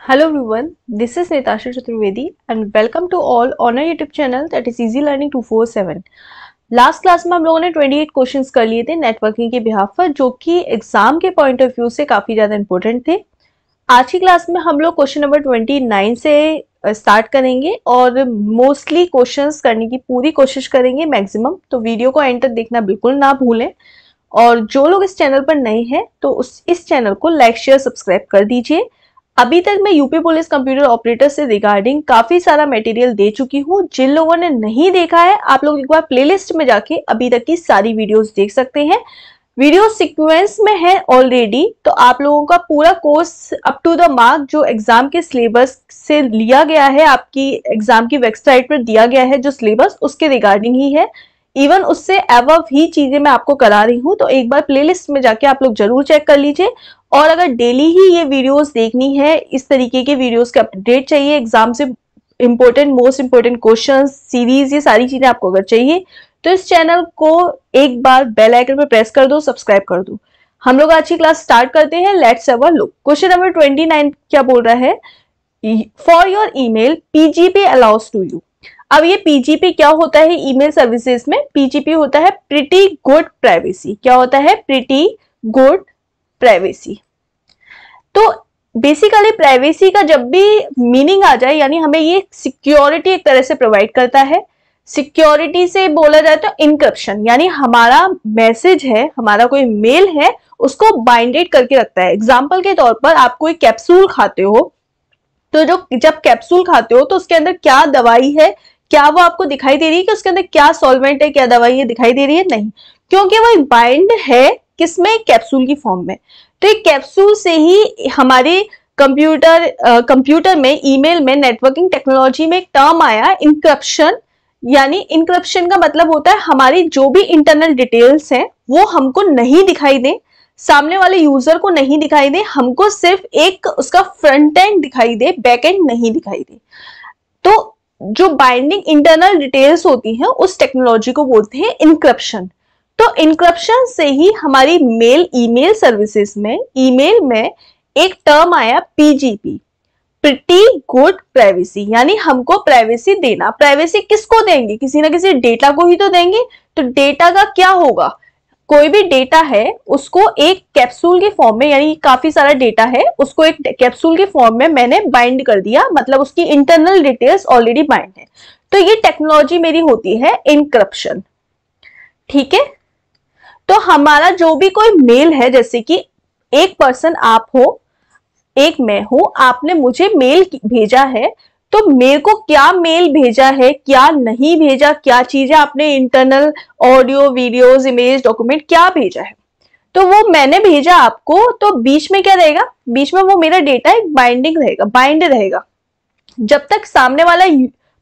Hello everyone, this is Nitasha Chaturvedi and welcome to all on our YouTube channel that is Easy Learning 247। Last class में हम लोगों ने 28 questions कर लिए थे नेटवर्किंग के बिहाफ पर, जो कि एग्जाम के पॉइंट ऑफ व्यू से काफी ज्यादा इंपॉर्टेंट थे। आज की क्लास में हम लोग क्वेश्चन नंबर 29 से स्टार्ट करेंगे और मोस्टली क्वेश्चंस करने की पूरी कोशिश करेंगे मैक्सिमम, तो वीडियो को एंड तक देखना बिल्कुल ना भूलें। और जो लोग इस चैनल पर नए हैं तो इस चैनल को लाइक शेयर सब्सक्राइब कर दीजिए। अभी तक मैं यूपी पुलिस कंप्यूटर ऑपरेटर से रिगार्डिंग काफी सारा मटेरियल दे चुकी हूँ। जिन लोगों ने नहीं देखा है आप लोग एक बार प्लेलिस्ट में जाके अभी तक की सारी वीडियोस देख सकते हैं। वीडियो सीक्वेंस में है ऑलरेडी, तो आप लोगों का पूरा course up to the mark जो एग्जाम के सिलेबस से लिया गया है, आपकी एग्जाम की वेबसाइट पर दिया गया है जो सिलेबस, उसके रिगार्डिंग ही है। इवन उससे अबव ही चीजें मैं आपको करा रही हूँ, तो एक बार प्लेलिस्ट में जाके आप लोग जरूर चेक कर लीजिए। और अगर डेली ही ये वीडियोस देखनी है, इस तरीके के वीडियोस के अपडेट चाहिए, एग्जाम से important most important questions series, ये सारी चीजें आपको अगर चाहिए तो इस चैनल को एक बार बेल आइकन पे प्रेस कर दो, सब्सक्राइब कर दो। हम लोग आज की क्लास स्टार्ट करते हैं। Let's have a look. Question number 29 क्या बोल रहा है? For your email PGP allows to you. अब ये पीजीपी क्या होता है ईमेल सर्विसेज में? पीजीपी होता है प्रिटी गुड प्राइवेसी। क्या होता है? Pretty good privacy. तो बेसिकली प्राइवेसी का जब भी मीनिंग आ जाए, यानी हमें ये सिक्योरिटी एक तरह से प्रोवाइड करता है। सिक्योरिटी से बोला जाए तो इनक्रिप्शन, यानी हमारा मैसेज है, हमारा कोई मेल है, उसको बाइंडेड करके रखता है। एग्जाम्पल के तौर पर आप कोई कैप्सूल खाते हो, तो जब कैप्सूल खाते हो तो उसके अंदर क्या दवाई है, क्या वो आपको दिखाई दे रही है कि उसके अंदर क्या सॉल्वेंट है, क्या दवाई है, दिखाई दे रही है? नहीं, क्योंकि वो बाइंड है किसमें? कैप्सूल की फॉर्म में। तो एक कैप्सूल से ही हमारे कंप्यूटर में, ईमेल में, नेटवर्किंग टेक्नोलॉजी में एक टर्म आया इनक्रिप्शन। यानी इनक्रिप्शन का मतलब होता है हमारी जो भी इंटरनल डिटेल्स हैं वो हमको नहीं दिखाई दे, सामने वाले यूजर को नहीं दिखाई दे, हमको सिर्फ एक उसका फ्रंट एंड दिखाई दे, बैक एंड नहीं दिखाई दे। तो जो बाइंडिंग इंटरनल डिटेल्स होती हैं उस टेक्नोलॉजी को बोलते हैं इनक्रिप्शन। तो इनक्रिप्शन से ही हमारी ईमेल सर्विसेज में, ईमेल में एक टर्म आया पीजीपी, प्रिटी गुड प्राइवेसी, यानी हमको प्राइवेसी देना। प्राइवेसी किसको देंगे? किसी ना किसी डेटा को ही तो देंगे। तो डेटा का क्या होगा? कोई भी डेटा है उसको एक कैप्सूल के फॉर्म में, यानी काफी सारा डेटा है, उसको एक कैप्सूल के फॉर्म में मैंने बाइंड कर दिया, मतलब उसकी इंटरनल डिटेल्स ऑलरेडी बाइंड है। तो ये टेक्नोलॉजी मेरी होती है इनक्रिप्शन। ठीक है, तो हमारा जो भी कोई मेल है, जैसे कि एक पर्सन आप हो, एक मैं हूं, आपने मुझे मेल भेजा है, तो मेरे को क्या मेल भेजा है, क्या नहीं भेजा, क्या चीजें आपने internal audio, videos, image, document क्या भेजा है, तो वो मैंने भेजा आपको। तो बीच में क्या रहेगा? बीच में वो मेरा डेटा एक बाइंडिंग रहेगा, बाइंड रहेगा। जब तक सामने वाला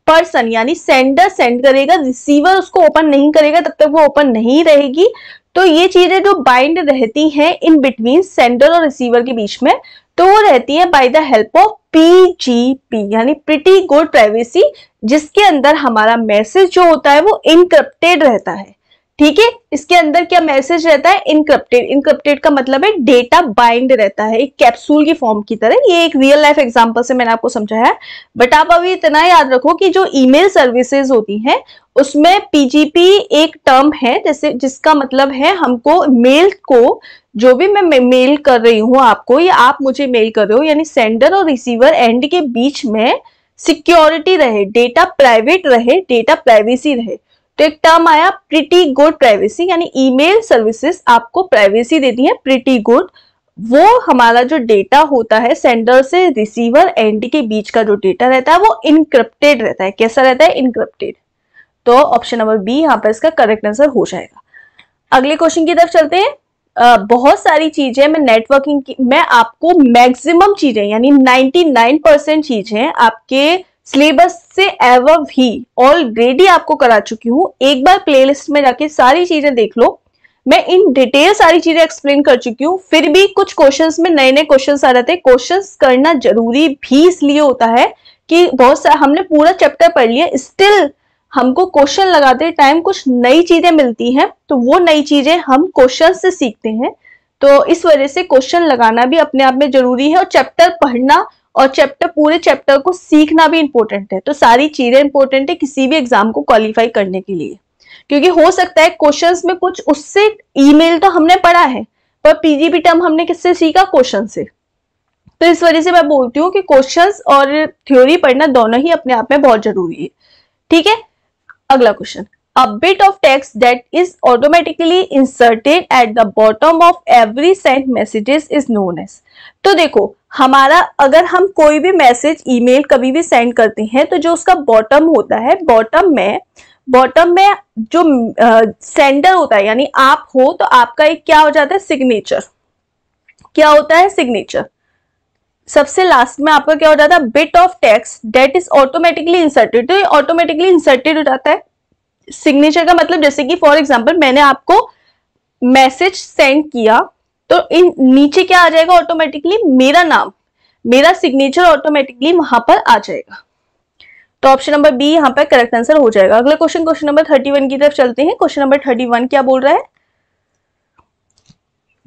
पर्सन यानी सेंडर सेंड करेगा, रिसीवर उसको ओपन नहीं करेगा, तब तक वो ओपन नहीं रहेगी। तो ये चीजें जो बाइंड रहती हैं इन बिटवीन सेंडर और रिसीवर के बीच में, तो वो रहती है by the help of PGP, यानी प्रिटी गुड प्राइवेसी, जिसके अंदर हमारा मैसेज जो होता है वो इनक्रिप्टेड रहता है। ठीक है, इसके अंदर क्या मैसेज रहता है? इनक्रिप्टेड। इनक्रिप्टेड का मतलब है डेटा बाइंड रहता है एक कैप्सूल की फॉर्म की तरह। ये एक रियल लाइफ एग्जांपल से मैंने आपको समझाया है, बट आप अभी इतना याद रखो कि जो ईमेल सर्विसेज होती हैं उसमें पीजीपी एक टर्म है, जैसे जिसका मतलब है हमको मेल को, जो भी मैं मेल कर रही हूं आपको या आप मुझे मेल कर रहे हो, यानी सेंडर और रिसीवर एंड के बीच में सिक्योरिटी रहे, डेटा प्राइवेट रहे, डेटा प्राइवेसी रहे। तो एक टर्म आया प्रिटी गुड प्राइवेसी, यानी ईमेल सर्विसेज आपको प्राइवेसी देती है प्रिटी गुड। वो हमारा जो डेटा होता है सेंडर से रिसीवर एंड के बीच का जो डेटा रहता है वो इनक्रिप्टेड रहता है। कैसा रहता है? इनक्रिप्टेड। तो ऑप्शन नंबर बी यहाँ पर इसका करेक्ट आंसर हो जाएगा। अगले क्वेश्चन की तरफ चलते हैं। बहुत सारी चीजें मैं नेटवर्किंग की, मैं आपको मैक्सिमम चीजें यानी 99% चीजें आपके सिलेबस से एवव ही ऑलरेडी आपको करा चुकी हूं। एक बार प्लेलिस्ट में जाके सारी चीजें देख लो, मैं इन डिटेल सारी चीजें एक्सप्लेन कर चुकी हूँ। फिर भी कुछ क्वेश्चंस में नए नए क्वेश्चंस आ जाते हैं। क्वेश्चंस करना जरूरी भी इसलिए होता है कि बहुत सारा हमने पूरा चैप्टर पढ़ लिया, स्टिल हमको क्वेश्चन लगाते टाइम कुछ नई चीजें मिलती हैं, तो वो नई चीजें हम क्वेश्चन से सीखते हैं। तो इस वजह से क्वेश्चन लगाना भी अपने आप में जरूरी है, और चैप्टर पढ़ना और पूरे चैप्टर को सीखना भी इंपॉर्टेंट है। तो सारी चीजें इंपॉर्टेंट है किसी भी एग्जाम को क्वालिफाई करने के लिए, क्योंकि हो सकता है क्वेश्चंस में कुछ उससे ईमेल तो हमने पढ़ा है पर पीजीपी टर्म हमने किससे सीखा, क्वेश्चन से। तो इस वजह से मैं बोलती हूँ कि क्वेश्चंस और थ्योरी पढ़ना दोनों ही अपने आप में बहुत जरूरी है। ठीक है, अगला question, a bit of text that is automatically inserted at the bottom of every sent messages is known as। तो देखो हमारा अगर हम कोई भी मैसेज ईमेल कभी भी सेंड करते हैं तो जो उसका बॉटम होता है, बॉटम में जो सेंडर होता है यानी आप हो तो आपका एक क्या हो जाता है, सिग्नेचर। क्या होता है, सिग्नेचर। सबसे लास्ट में आपका क्या हो जाता है, bit of text that is automatically inserted. तो ये ऑटोमेटिकली इंसर्टेड हो जाता है। सिग्नेचर का मतलब जैसे कि फॉर एग्जांपल मैंने आपको मैसेज सेंड किया तो इन नीचे क्या आ जाएगा, ऑटोमेटिकली मेरा नाम, मेरा सिग्नेचर ऑटोमेटिकली वहां पर आ जाएगा। तो ऑप्शन नंबर बी यहाँ पर करेक्ट आंसर हो जाएगा। अगला क्वेश्चन नंबर 31 की तरफ चलते हैं। क्वेश्चन नंबर 31 क्या बोल रहा है,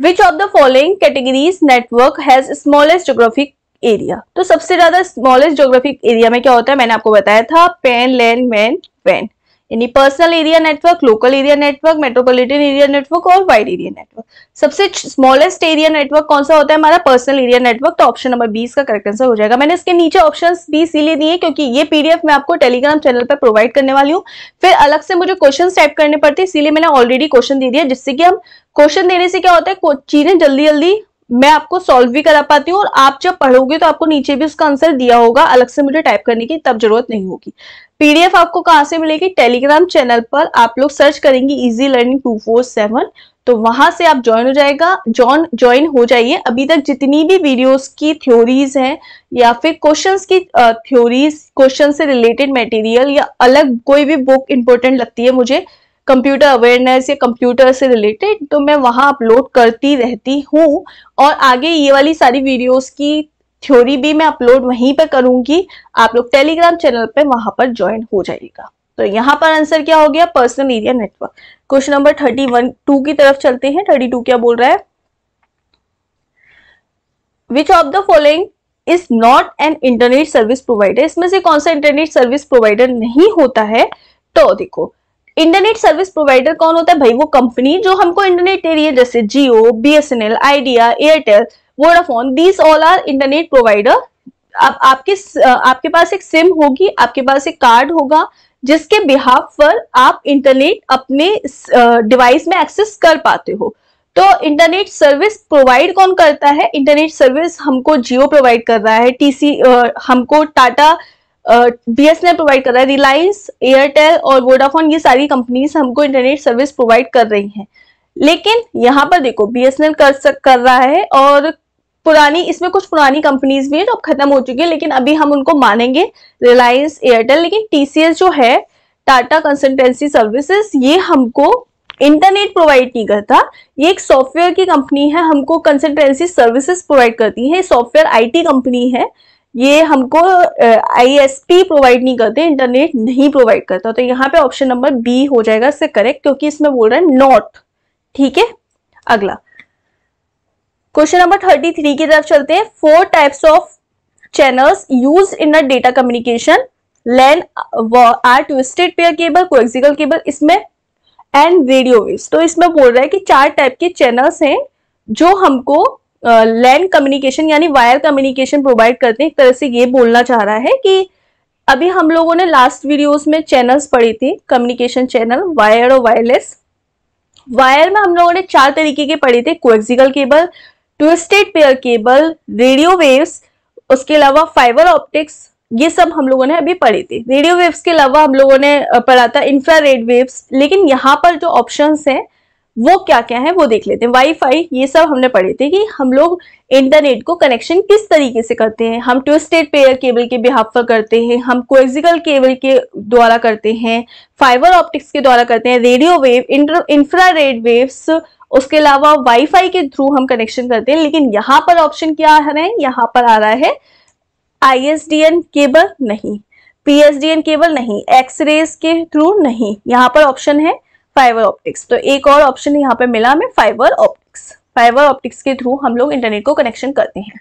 which of the following categories network has smallest geographic area. तो सबसे ज्यादा स्मॉलेस्ट ज्योग्राफिक एरिया में क्या होता है, मैंने आपको बताया था, पेन, लैंड, मैन, वैन, यानी personal area network, local area network, metropolitan area network और वाइड एरिया नेटवर्क। सबसे स्मॉलेस्ट एरिया नेटवर्क कौन सा होता है, हमारा पर्सनल एरिया नेटवर्क। तो ऑप्शन नंबर 20 का करेक्ट आंसर हो जाएगा। मैंने इसके नीचे ऑप्शंस भी इसीलिए दिए क्योंकि ये पीडीएफ मैं आपको टेलीग्राम चैनल पर प्रोवाइड करने वाली हूँ, फिर अलग से मुझे क्वेश्चन टाइप करने पड़ते हैं, इसीलिए मैंने ऑलरेडी क्वेश्चन दे दिया, जिससे कि हम क्वेश्चन देने से क्या होता है, चीजें जल्दी जल्दी मैं आपको सॉल्व भी करा पाती हूँ और आप जब पढ़ोगे तो आपको नीचे भी उसका आंसर दिया होगा, अलग से मुझे टाइप करने की तब जरूरत नहीं होगी। पीडीएफ आपको कहां से मिलेगी, टेलीग्राम चैनल पर आप लोग सर्च करेंगे इजी लर्निंग 247, तो वहां से आप ज्वाइन हो जाइए। अभी तक जितनी भी वीडियोस की थ्योरीज हैं या फिर क्वेश्चंस की थ्योरीज, क्वेश्चन से रिलेटेड मटेरियल या अलग कोई भी बुक इंपॉर्टेंट लगती है मुझे, कंप्यूटर अवेयरनेस या कंप्यूटर से रिलेटेड, तो मैं वहां अपलोड करती रहती हूँ। और आगे ये वाली सारी वीडियोस की थ्योरी भी मैं अपलोड वहीं पे करूंगी, आप लोग टेलीग्राम चैनल पे वहां पर ज्वाइन हो जाइएगा। तो यहाँ पर आंसर क्या हो गया, personal area network. Question number 32 की तरफ चलते हैं। 32 क्या बोल रहा है, which of the following is not an internet service provider. इसमें से कौन सा इंटरनेट सर्विस प्रोवाइडर नहीं होता है। तो देखो इंटरनेट सर्विस प्रोवाइडर कौन होता है भाई, वो कंपनी जो हमको इंटरनेट दे रही है, जैसे Jio, BSNL, Idea, Airtel, Vodafone, these all are internet provider. अब आपके पास एक सिम होगी, आपके पास एक कार्ड होगा जिसके बिहाफ पर आप इंटरनेट अपने डिवाइस में एक्सेस कर पाते हो। तो इंटरनेट सर्विस प्रोवाइड कौन करता है, इंटरनेट सर्विस हमको जियो प्रोवाइड कर रहा है, हमको टाटा बीएसएनएल प्रोवाइड कर रहा है, रिलायंस, एयरटेल और वोडाफोन, ये सारी कंपनीज हमको इंटरनेट सर्विस प्रोवाइड कर रही हैं। लेकिन यहाँ पर देखो बीएसएनएल कर रहा है और इसमें कुछ पुरानी कंपनीज भी है जो अब खत्म हो चुकी है, लेकिन अभी हम उनको मानेंगे, रिलायंस, एयरटेल। लेकिन टीसीएस जो है, टाटा कंसल्टेंसी सर्विसेज, ये हमको इंटरनेट प्रोवाइड नहीं करता, ये एक सॉफ्टवेयर की कंपनी है, हमको कंसल्टेंसी सर्विसेज प्रोवाइड करती है, सॉफ्टवेयर आईटी कंपनी है, ये हमको आईएसपी प्रोवाइड नहीं करते, इंटरनेट नहीं प्रोवाइड करता। तो यहाँ पे ऑप्शन नंबर बी हो जाएगा इससे करेक्ट, क्योंकि इसमें बोल रहा है नॉट। ठीक है, अगला क्वेश्चन नंबर 33 की तरफ चलते हैं। 4 types of channels use in a data communication, LAN are twisted pair cable, coaxial cable, इसमें एंड रेडियो वेव्स। तो इसमें बोल रहा है कि 4 टाइप के चैनल्स हैं जो हमको लैंड कम्युनिकेशन यानी वायर कम्युनिकेशन प्रोवाइड करते हैं। एक तरह से ये बोलना चाह रहा है कि अभी हम लोगों ने लास्ट वीडियोस में चैनल्स पढ़े थे, कम्युनिकेशन चैनल, वायर और वायरलेस। वायर में हम लोगों ने 4 तरीके के पढ़े थे, coaxial cable, twisted pair cable, radio waves, उसके अलावा फाइबर ऑप्टिक्स, ये सब हम लोगों ने अभी पढ़े थे। रेडियो वेव्स के अलावा हम लोगों ने पढ़ा था इंफ्रारेड वेव्स। लेकिन यहाँ पर जो ऑप्शंस हैं वो क्या क्या है वो देख लेते हैं। वाईफाई, ये सब हमने पढ़े थे कि हम लोग इंटरनेट को कनेक्शन किस तरीके से करते हैं। हम ट्विस्टेड पेयर केबल के बिहाफ पर करते हैं, हम कोएक्सियल केबल के द्वारा करते हैं, फाइबर ऑप्टिक्स के द्वारा करते हैं, रेडियो वेव, इंफ्रारेड वेव्स, उसके अलावा वाईफाई के थ्रू हम कनेक्शन करते हैं। लेकिन यहाँ पर ऑप्शन क्या आ रहा है, यहाँ पर आ रहा है आईएसडीएन केबल नहीं, पीएसडीएन केबल नहीं, एक्सरेज के थ्रू नहीं, यहाँ पर ऑप्शन है फाइबर ऑप्टिक्स। तो एक और ऑप्शन यहाँ पे मिला हमें, फाइबर ऑप्टिक्स। फाइबर ऑप्टिक्स के थ्रू हम लोग इंटरनेट को कनेक्शन करते हैं।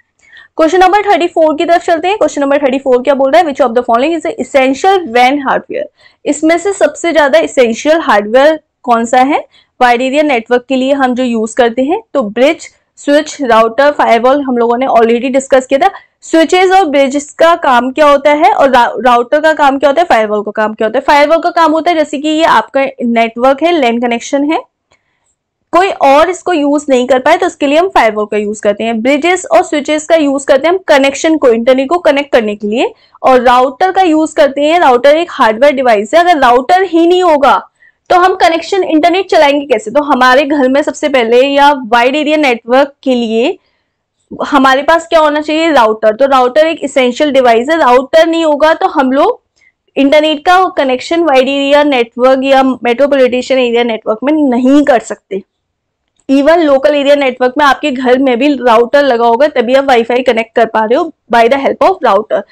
क्वेश्चन नंबर 34 की तरफ चलते हैं। क्वेश्चन नंबर 34 क्या बोल रहा है, which of the following is essential वैन हार्डवेयर। इसमें से सबसे ज्यादा एसेंशियल हार्डवेयर कौन सा है वाइड एरिया नेटवर्क के लिए हम जो यूज करते हैं? तो ब्रिज, स्विच, राउटर, फायरवॉल हम लोगों ने ऑलरेडी डिस्कस किया था। स्विचेस और ब्रिज का काम क्या होता है और राउटर का काम क्या होता है, फायरवॉल का काम क्या होता है? फायरवॉल का काम होता है जैसे कि ये आपका नेटवर्क है, लैन कनेक्शन है, कोई और इसको यूज नहीं कर पाए तो उसके लिए हम फायरवॉल का यूज करते हैं। ब्रिजेस और स्विचेस का यूज करते हैं हम कनेक्शन को, इंटरनेट को कनेक्ट करने के लिए। और राउटर का यूज करते हैं, राउटर एक हार्डवेयर डिवाइस है, अगर राउटर ही नहीं होगा तो हम कनेक्शन इंटरनेट चलाएंगे कैसे? तो हमारे घर में सबसे पहले या वाइड एरिया नेटवर्क के लिए हमारे पास क्या होना चाहिए, राउटर। तो राउटर एक इसेंशियल डिवाइस है, राउटर नहीं होगा तो हम लोग इंटरनेट का कनेक्शन वाइड एरिया नेटवर्क या मेट्रोपॉलिटन एरिया नेटवर्क में नहीं कर सकते। इवन लोकल एरिया नेटवर्क में आपके घर में भी राउटर लगा होगा तभी आप वाईफाई कनेक्ट कर पा रहे हो bye the help of router.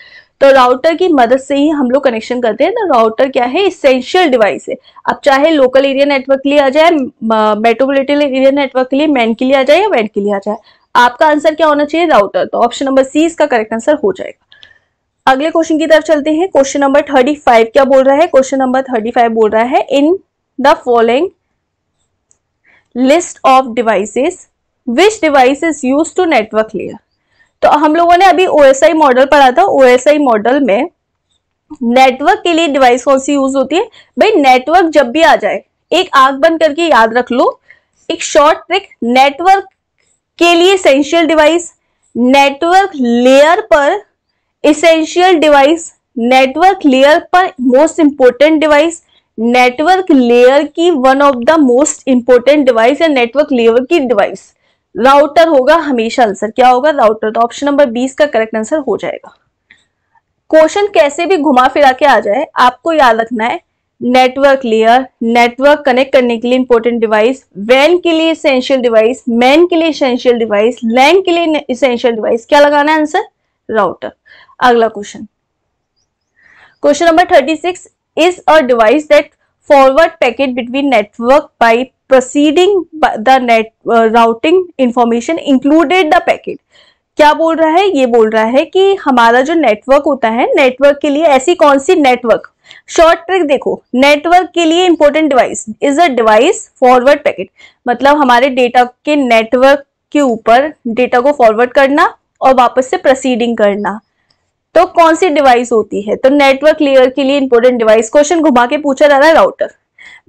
तो राउटर की मदद से ही हम लोग कनेक्शन करते हैं। तो राउटर क्या है, इसेंशियल डिवाइस है। अब चाहे लोकल एरिया नेटवर्क के लिए आ जाए, मेट्रोपॉलिटन एरिया नेटवर्क के लिए, मैन के लिए आ जाए या वैन के लिए आ जाए, आपका आंसर क्या होना चाहिए, राउटर। तो ऑप्शन नंबर सी इसका करेक्ट आंसर हो जाएगा। अगले क्वेश्चन की तरफ चलते हैं। क्वेश्चन नंबर 35 क्या बोल रहा है, क्वेश्चन नंबर 35 बोल रहा है in the following list of devices which device is use to network layer. तो हम लोगों ने अभी OSI मॉडल पढ़ा था। OSI मॉडल में नेटवर्क के लिए डिवाइस कौन सी यूज होती है भाई, नेटवर्क जब भी आ जाए एक आंख बंद करके याद रख लो, एक शॉर्ट ट्रिक, नेटवर्क के लिए एसेंशियल डिवाइस, नेटवर्क लेयर पर एसेंशियल डिवाइस, नेटवर्क लेयर पर most important device, network layer की one of the most important device या नेटवर्क लेयर की डिवाइस राउटर होगा हमेशा। आंसर क्या होगा, राउटर। तो ऑप्शन नंबर 20 का करेक्ट आंसर हो जाएगा। क्वेश्चन कैसे भी घुमा फिरा के आ जाए आपको याद रखना है, नेटवर्क लेयर, नेटवर्क कनेक्ट करने के लिए इंपोर्टेंट डिवाइस, वैन के लिए एसेंशियल डिवाइस, मैन के लिए एसेंशियल डिवाइस, लैन के लिए एसेंशियल डिवाइस, क्या लगाना है आंसर, राउटर। अगला question, question number 36 is a device that forward packet between network by proceeding the net routing information included the packet। क्या बोल रहा है, ये बोल रहा है कि हमारा जो नेटवर्क होता है, नेटवर्क के लिए ऐसी कौन सी नेटवर्क, शॉर्ट ट्रिक देखो, नेटवर्क के लिए important device is a device forward packet, मतलब हमारे डेटा के नेटवर्क के ऊपर डेटा को फॉरवर्ड करना और वापस से प्रोसीडिंग करना। तो कौन सी डिवाइस होती है, तो नेटवर्क लेयर के लिए इंपॉर्टेंट डिवाइस। क्वेश्चन घुमा के पूछा जा रहा है राउटर।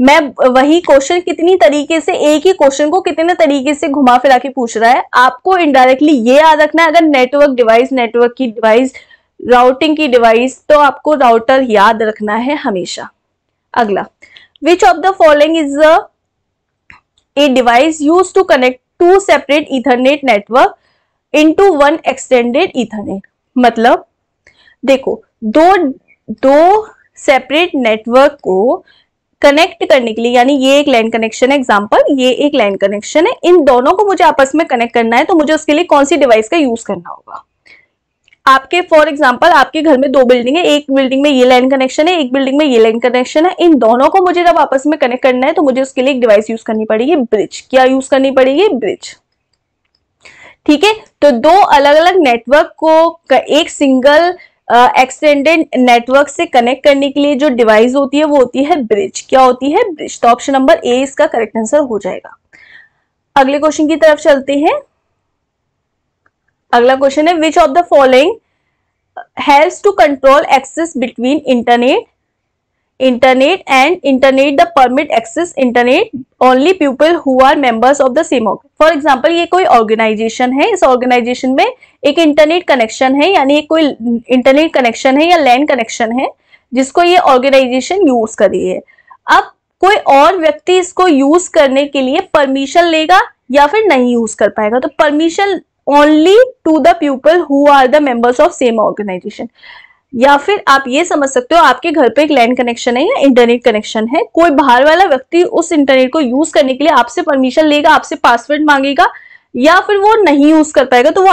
मैं वही क्वेश्चन कितनी तरीके से, एक ही क्वेश्चन को कितने तरीके से घुमा फिरा के पूछ रहा है, आपको इनडायरेक्टली ये याद रखना है, अगर नेटवर्क डिवाइस, नेटवर्क की डिवाइस, राउटिंग की डिवाइस, तो आपको राउटर याद रखना है हमेशा। अगला, which of the following is a device used to connect to separate ethernet network into one extended ethernet. मतलब देखो, दो सेपरेट नेटवर्क को कनेक्ट करने के लिए, यानी ये एक लैन कनेक्शन है, एग्जांपल ये एक लैन कनेक्शन है, इन दोनों को मुझे आपस में कनेक्ट करना है, तो मुझे उसके लिए कौन सी डिवाइस का यूज करना होगा। आपके फॉर एग्जांपल आपके घर में दो बिल्डिंग है, एक बिल्डिंग में ये लाइन कनेक्शन है, एक बिल्डिंग में ये लाइन कनेक्शन है, इन दोनों को मुझे जब आपस में कनेक्ट करना है तो मुझे उसके लिए एक डिवाइस यूज करनी पड़ेगी, ब्रिज। क्या यूज करनी पड़ेगी, ब्रिज। ठीक है, तो दो अलग अलग नेटवर्क को एक सिंगल एक्सटेंडेड नेटवर्क से कनेक्ट करने के लिए जो डिवाइस होती है वो होती है ब्रिज। क्या होती है, ब्रिज। तो ऑप्शन नंबर ए इसका करेक्ट आंसर हो जाएगा। अगले क्वेश्चन की तरफ चलते हैं। अगला क्वेश्चन है, which of the following helps to control access between internet and internet the permit access internet only people who are members of the same org। For example ये कोई ऑर्गेनाइजेशन है, इस ऑर्गेनाइजेशन में एक इंटरनेट कनेक्शन है, यानी कोई internet connection है या लैन कनेक्शन है जिसको ये ऑर्गेनाइजेशन यूज कर रही है। अब कोई और व्यक्ति इसको यूज करने के लिए परमिशन लेगा या फिर नहीं यूज कर पाएगा, तो permission only to the people who are the members of same organization. या फिर आप ये समझ सकते हो, आपके घर पे एक लैन कनेक्शन है या इंटरनेट कनेक्शन है, कोई बाहर वाला व्यक्ति उस इंटरनेट को यूज करने के लिए आपसे परमिशन लेगा, आपसे पासवर्ड मांगेगा, या फिर वो नहीं यूज कर पाएगा, तो वो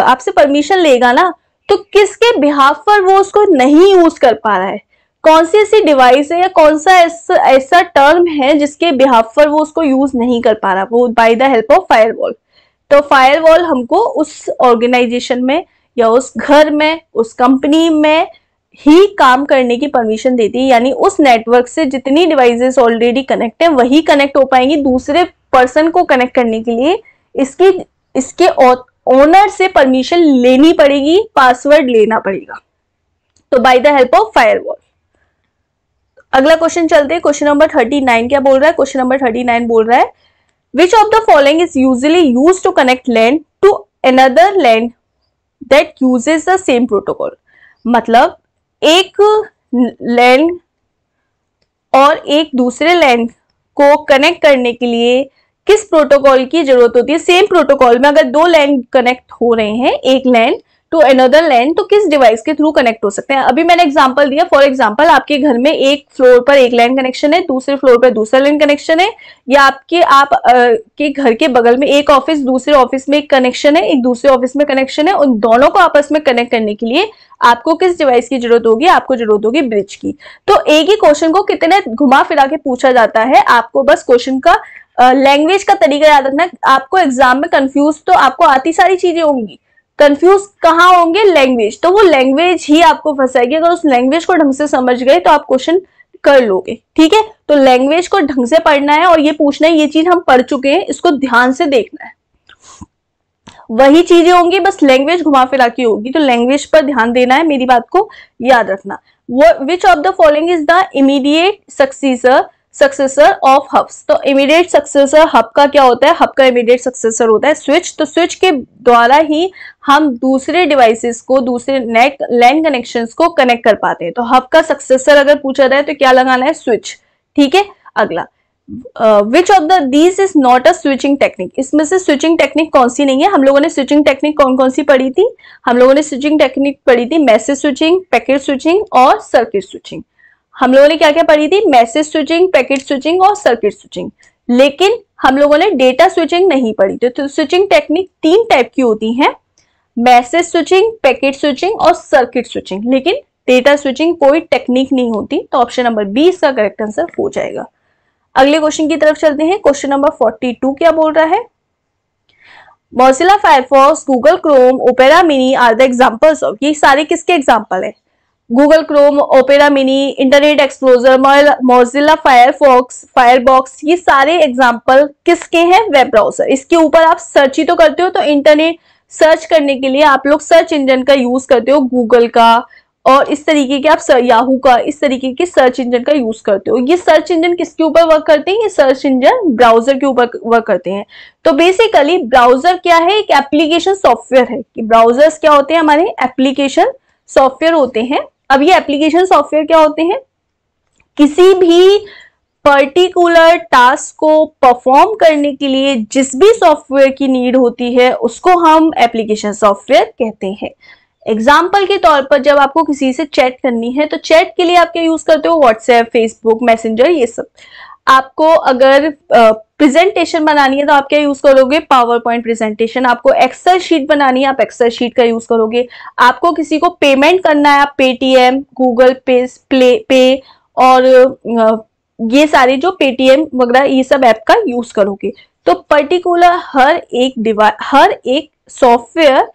आपसे परमिशन लेगा ना, तो किसके बिहाफ पर वो उसको नहीं यूज कर पा रहा है, कौन सी ऐसी डिवाइस है या कौन सा ऐसा टर्म है जिसके बिहाफ पर वो उसको यूज नहीं कर पा रहा, वो bye the help of firewall. तो फायरवॉल हमको उस ऑर्गेनाइजेशन में या उस घर में, उस कंपनी में ही काम करने की परमिशन देती है, यानी उस नेटवर्क से जितनी डिवाइसेस ऑलरेडी कनेक्ट है वही कनेक्ट हो पाएंगी। दूसरे पर्सन को कनेक्ट करने के लिए इसके ओनर से परमिशन लेनी पड़ेगी, पासवर्ड लेना पड़ेगा, तो bye the help of firewall. अगला क्वेश्चन चलते हैं, क्वेश्चन नंबर 39 क्या बोल रहा है? क्वेश्चन नंबर 39 बोल रहा है which of the following is usually used to connect LAN to another LAN that uses the same protocol. मतलब एक लैंड और एक दूसरे लैंड को कनेक्ट करने के लिए किस प्रोटोकॉल की जरूरत होती है? सेम प्रोटोकॉल में अगर दो लैंड कनेक्ट हो रहे हैं, एक लैंड टू अनदर लैंड, तो किस डिवाइस के थ्रू कनेक्ट हो सकते हैं? अभी मैंने एग्जांपल दिया, फॉर एग्जांपल आपके घर में एक फ्लोर पर एक लैंड कनेक्शन है, दूसरे फ्लोर पर दूसरा लैंड कनेक्शन है, या आपके घर के बगल में एक ऑफिस, दूसरे ऑफिस में एक कनेक्शन है, एक दूसरे ऑफिस में कनेक्शन है। उन दोनों को आपस में कनेक्ट करने के लिए आपको किस डिवाइस की जरूरत होगी? आपको जरूरत होगी ब्रिज की। तो एक ही क्वेश्चन को कितने घुमा फिरा के पूछा जाता है, आपको बस क्वेश्चन का लैंग्वेज का तरीका याद रखना। आपको एग्जाम में कंफ्यूज तो आपको आती सारी चीजें होंगी, कंफ्यूज कहाँ होंगे? लैंग्वेज। तो वो लैंग्वेज ही आपको फंसाएगी। अगर उस लैंग्वेज को ढंग से समझ गए तो आप क्वेश्चन कर लोगे, ठीक है? तो लैंग्वेज को ढंग से पढ़ना है और ये पूछना है, ये चीज हम पढ़ चुके हैं, इसको ध्यान से देखना है। वही चीजें होंगी, बस लैंग्वेज घुमा फिरा की होगी, तो लैंग्वेज पर ध्यान देना है, मेरी बात को याद रखना। Which of the following is the immediate successor of hubs. तो इमीडिएट सक्सेसर हब का क्या होता है? हब का इमीडिएट सक्सेसर होता है स्विच। तो स्विच के द्वारा ही हम दूसरे डिवाइसेस को, दूसरे लैंड कनेक्शंस को कनेक्ट कर पाते हैं। तो हब का सक्सेसर अगर पूछा जाए तो क्या लगाना है? स्विच, ठीक है? अगला, which of the these is not a switching technique. इसमें से स्विचिंग टेक्निक कौन सी नहीं है? हम लोगों ने स्विचिंग टेक्निक कौन कौन सी पढ़ी थी? हम लोगों ने स्विचिंग टेक्निक पढ़ी थी मैसेज स्विचिंग, पैकेट स्विचिंग और सर्किट स्विचिंग। हम लोगों ने क्या क्या पढ़ी थी? मैसेज स्विचिंग, पैकेट स्विचिंग और सर्किट स्विचिंग। लेकिन हम लोगों ने डेटा स्विचिंग नहीं पढ़ी थी। तो स्विचिंग टेक्निक 3 टाइप की होती हैं, मैसेज स्विचिंग, पैकेट स्विचिंग और सर्किट स्विचिंग। लेकिन डेटा स्विचिंग कोई टेक्निक नहीं होती। तो ऑप्शन नंबर बी इसका करेक्ट आंसर हो जाएगा। अगले क्वेश्चन की तरफ चलते हैं। क्वेश्चन नंबर 42 क्या बोल रहा है? Mozilla Firefox, Google Chrome, Opera Mini are the examples of. ये सारे किसके एग्जांपल है? Google Chrome, Opera Mini, internet explorer, Mozilla Firefox, Firebox, ये सारे एग्जांपल किसके हैं? Web browser. इसके ऊपर आप सर्च ही तो करते हो, तो इंटरनेट सर्च करने के लिए आप लोग सर्च इंजन का यूज करते हो, गूगल का, और इस तरीके के आप याहू का, इस तरीके के सर्च इंजन का यूज करते हो। ये सर्च इंजन किसके ऊपर वर्क करते हैं? ये सर्च इंजन ब्राउजर के ऊपर वर्क करते हैं। तो बेसिकली ब्राउजर क्या है? एक एप्लीकेशन सॉफ्टवेयर है। कि ब्राउजर्स क्या होते हैं? हमारे एप्लीकेशन सॉफ्टवेयर होते हैं। अब ये एप्लीकेशन सॉफ्टवेयर क्या होते हैं? किसी भी पर्टिकुलर टास्क को परफॉर्म करने के लिए जिस भी सॉफ्टवेयर की नीड होती है उसको हम एप्लीकेशन सॉफ्टवेयर कहते हैं। एग्जाम्पल के तौर पर जब आपको किसी से चैट करनी है तो चैट के लिए आप क्या यूज करते हो? व्हाट्सएप, फेसबुक, मैसेंजर, ये सब। आपको अगर प्रेजेंटेशन बनानी है तो आप क्या यूज करोगे? Power point presentation. आपको एक्सेल शीट बनानी है, आप एक्सेल शीट का यूज करोगे। आपको किसी को पेमेंट करना है, आप पेटीएम, गूगल पे और ये सारे जो पेटीएम वगैरह ये सब ऐप का यूज करोगे। तो पर्टिकुलर हर एक सॉफ्टवेयर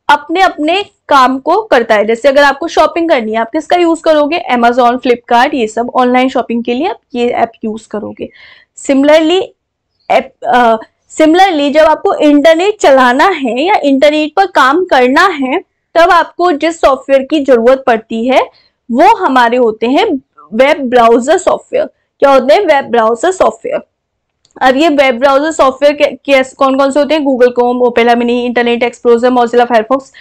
अपने अपने काम को करता है। जैसे अगर आपको शॉपिंग करनी है, आप किसका यूज करोगे? Amazon, फ्लिपकार्ट, ये सब ऑनलाइन शॉपिंग के लिए आप ये ऐप यूज करोगे। सिमिलरली जब आपको इंटरनेट चलाना है या इंटरनेट पर काम करना है तब आपको जिस सॉफ्टवेयर की जरूरत पड़ती है वो हमारे होते हैं वेब ब्राउजर सॉफ्टवेयर। क्या होते हैं? Web browser software. अब ये वेब ब्राउजर सॉफ्टवेयर कौन कौन से होते हैं? Google Chrome, Opera Mini, internet explorer, Mozilla Firefox.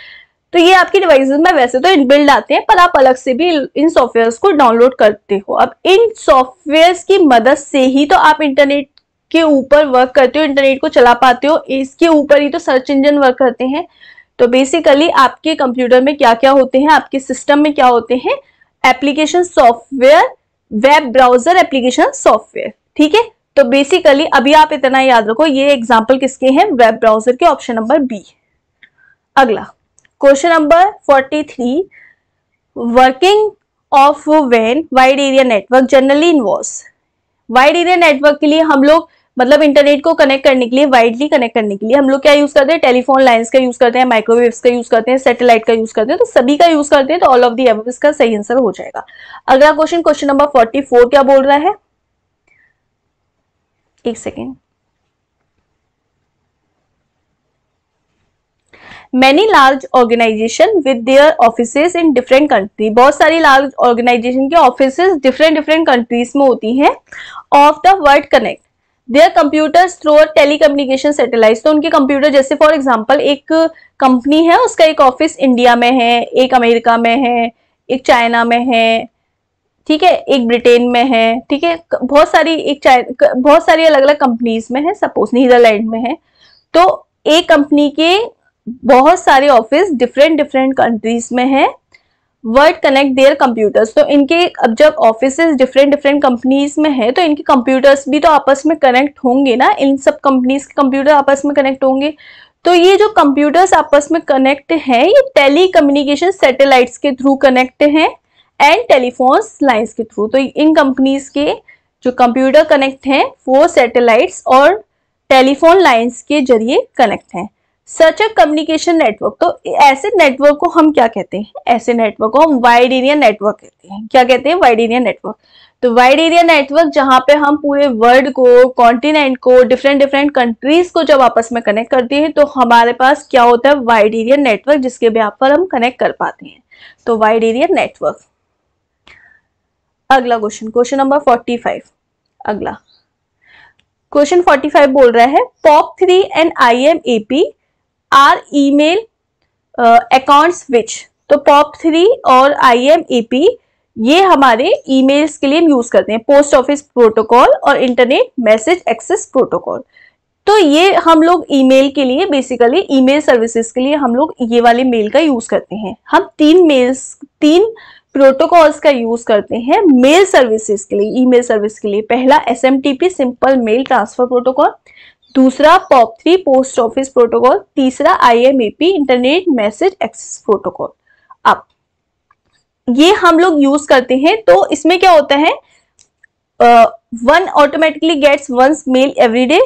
तो ये आपकी डिवाइसेस में वैसे तो इनबिल्ड आते हैं, पर आप अलग से भी इन सॉफ्टवेयर्स को डाउनलोड करते हो। अब इन सॉफ्टवेयर्स की मदद से ही तो आप इंटरनेट के ऊपर वर्क करते हो, इंटरनेट को चला पाते हो। इसके ऊपर ही तो सर्च इंजन वर्क करते हैं। तो बेसिकली आपके कंप्यूटर में क्या क्या होते हैं, आपके सिस्टम में क्या होते हैं? Application software, web browser application software, ठीक है? तो बेसिकली अभी आप इतना याद रखो, ये एग्जांपल किसके हैं? वेब ब्राउजर के, ऑप्शन नंबर बी। अगला क्वेश्चन नंबर 43, वर्किंग ऑफ वैन wide area network generally involves. Wide area network के लिए हम लोग मतलब इंटरनेट को कनेक्ट करने के लिए, वाइडली कनेक्ट करने के लिए हम लोग क्या यूज करते हैं, टेलीफोन लाइंस का यूज करते हैं, माइक्रोवेव्स का यूज करते हैं, सैटेलाइट का यूज करते हैं, तो सभी का यूज करते हैं, तो ऑल ऑफ दी अबव इसका सही आंसर हो जाएगा। अगला क्वेश्चन, क्वेश्चन नंबर 44 क्या बोल रहा है, एक second. Many large organization with their offices in different country, बहुत सारी लार्ज ऑर्गेनाइजेशन के ऑफिसेस डिफरेंट कंट्रीज में होती हैं। Of the world connect their computers through telecommunication satellite, तो उनके कंप्यूटर, जैसे फॉर एग्जांपल एक कंपनी है, उसका एक ऑफिस इंडिया में है, एक अमेरिका में है, एक चाइना में है, ठीक है, एक ब्रिटेन में है, ठीक है, बहुत सारी अलग अलग कंपनीज में है, सपोज नीदरलैंड में है, तो एक कंपनी के बहुत सारे ऑफिस डिफरेंट कंट्रीज में है। वर्ड कनेक्ट देयर कंप्यूटर्स, तो इनके अब जब ऑफिसेस डिफरेंट कंपनीज में है तो इनके कंप्यूटर्स भी तो आपस में कनेक्ट होंगे ना, इन सब कंपनीज के कंप्यूटर आपस में कनेक्ट होंगे। तो ये जो कंप्यूटर्स आपस में कनेक्ट हैं ये टेली कम्युनिकेशन सैटेलाइट्स के थ्रू कनेक्ट हैं एंड टेलीफोन्स लाइंस के थ्रू। तो इन कंपनीज के जो कंप्यूटर कनेक्ट हैं वो सैटेलाइट्स और टेलीफोन लाइंस के जरिए कनेक्ट हैं। सच अ कम्युनिकेशन नेटवर्क, तो ऐसे नेटवर्क को हम क्या कहते हैं, ऐसे नेटवर्क को हम वाइड एरिया नेटवर्क कहते हैं। क्या कहते हैं, वाइड एरिया नेटवर्क। तो वाइड एरिया नेटवर्क जहां पे हम पूरे वर्ल्ड को, कॉन्टिनेंट को, डिफरेंट कंट्रीज को जब आपस में कनेक्ट करते हैं तो हमारे पास क्या होता है, वाइड एरिया नेटवर्क, जिसके बेस पर हम कनेक्ट कर पाते हैं। तो वाइड एरिया नेटवर्क। अगला क्वेश्चन, क्वेश्चन नंबर 45। अगला क्वेश्चन 45 बोल रहा है POP3 and IMAP are email accounts which, तो POP3 और IMAP ये हमारे ईमेल्स के लिए यूज करते हैं, पोस्ट ऑफिस प्रोटोकॉल और इंटरनेट मैसेज एक्सेस प्रोटोकॉल। तो ये हम लोग ईमेल के लिए, बेसिकली ईमेल सर्विसेज के लिए हम लोग ये वाले मेल का यूज करते हैं। हम तीन प्रोटोकॉल्स का यूज करते हैं मेल सर्विसेज के लिए, ईमेल सर्विस के लिए। पहला SMTP simple mail transfer protocol, दूसरा POP3 पोस्ट ऑफिस प्रोटोकॉल, तीसरा IMAP internet message access protocol. अब ये हम लोग यूज करते हैं, तो इसमें क्या होता है, one automatically gets one's mail every day,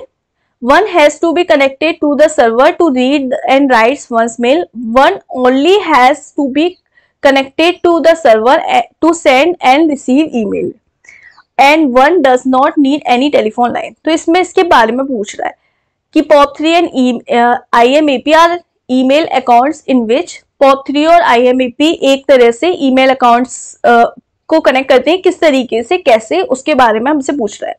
one has to be connected to the server to read and writes one's mail, one only has to be connected to the server to send and receive email and one does not need any telephone line। तो इसमें इसके बारे में पूछ रहा है कि POP3 and IMAP are email accounts in which POP3 और IMAP एक तरह से email accounts को कनेक्ट करते हैं, किस तरीके से, कैसे, उसके बारे में हमसे पूछ रहा है।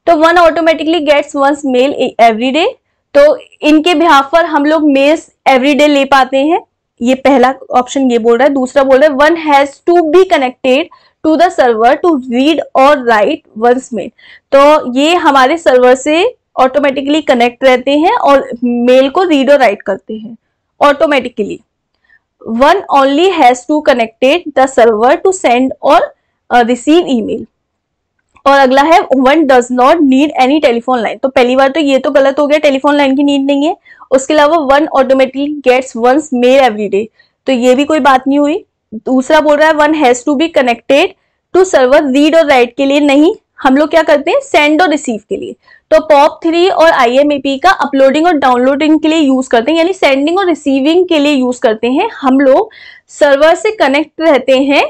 तो one automatically gets one's mail every day, तो इनके बिहाफ पर हम लोग मेल्स एवरी डे ले पाते हैं, ये पहला ऑप्शन ये बोल रहा है। दूसरा बोल रहा है one has to be connected to the server to read और राइट वंस मेल, तो ये हमारे सर्वर से ऑटोमेटिकली कनेक्ट रहते हैं और मेल को रीड और राइट करते हैं automatically. One only has to connected the server to send और रिसीव ईमेल। और अगला है one does not need any telephone line, तो पहली बार तो ये तो गलत हो गया, टेलीफोन लाइन की नीड नहीं है। उसके अलावा one automatically gets one's mail every day, तो ये भी कोई बात नहीं हुई। दूसरा बोल रहा है one has to be connected to server read और राइट के लिए नहीं, हम लोग क्या करते हैं, सेंड और रिसीव के लिए। तो POP3 और IMAP का अपलोडिंग और डाउनलोडिंग के लिए यूज करते हैं, यानी सेंडिंग और रिसीविंग के लिए यूज करते हैं। हम लोग सर्वर से कनेक्ट रहते हैं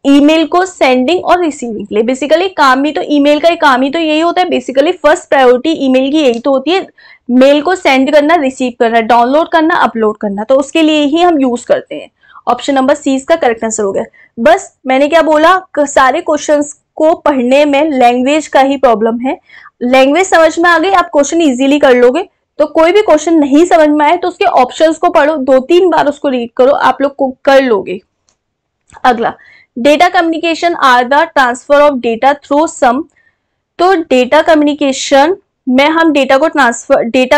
ईमेल को सेंडिंग और रिसीविंग के लिए। बेसिकली काम ही तो ईमेल का काम ही तो यही होता है, बेसिकली फर्स्ट प्रायोरिटी ईमेल की यही तो होती है, मेल को सेंड करना, रिसीव करना, डाउनलोड करना, अपलोड करना, तो उसके लिए ही हम यूज करते हैं। ऑप्शन नंबर सी इसका करेक्ट आंसर हो गया। बस मैंने क्या बोला, सारे क्वेश्चंस को पढ़ने में लैंग्वेज का ही प्रॉब्लम है। लैंग्वेज समझ में आ गई, आप क्वेश्चन इजीली कर लोगे। तो कोई भी क्वेश्चन नहीं समझ में आए तो उसके ऑप्शंस को पढ़ो, 2-3 बार उसको रीड करो, आप लोग को कर लोगे। अगला, data communication are the transfer of data through some, तो डेटा कम्युनिकेशन में हम डेटा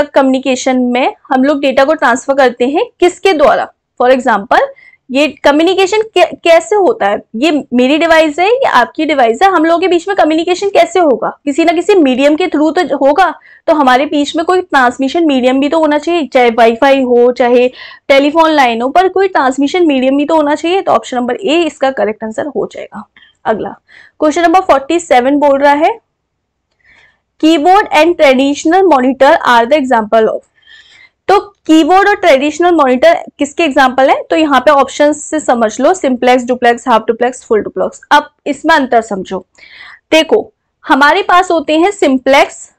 कम्युनिकेशन में हम लोग डेटा को ट्रांसफर करते हैं किसके द्वारा। फॉर एग्जांपल ये कम्युनिकेशन कैसे होता है, ये मेरी डिवाइस है, ये आपकी डिवाइस है, हम लोगों के बीच में कम्युनिकेशन कैसे होगा, किसी ना किसी मीडियम के थ्रू तो होगा। तो हमारे बीच में कोई ट्रांसमिशन मीडियम भी तो होना चाहिए, चाहे वाईफाई हो, चाहे टेलीफोन लाइन हो, पर कोई ट्रांसमिशन मीडियम भी तो होना चाहिए। तो ऑप्शन नंबर ए इसका करेक्ट आंसर हो जाएगा। अगला क्वेश्चन नंबर 47 बोल रहा है keyboard and traditional monitor are the example of. तो कीबोर्ड और ट्रेडिशनल मॉनिटर किसके एग्जाम्पल है? तो यहाँ पे ऑप्शन से समझ लो, simplex, duplex, half duplex, full duplex. अब इसमें अंतर समझो। देखो, हमारे पास होते हैं सिंप्लेक्स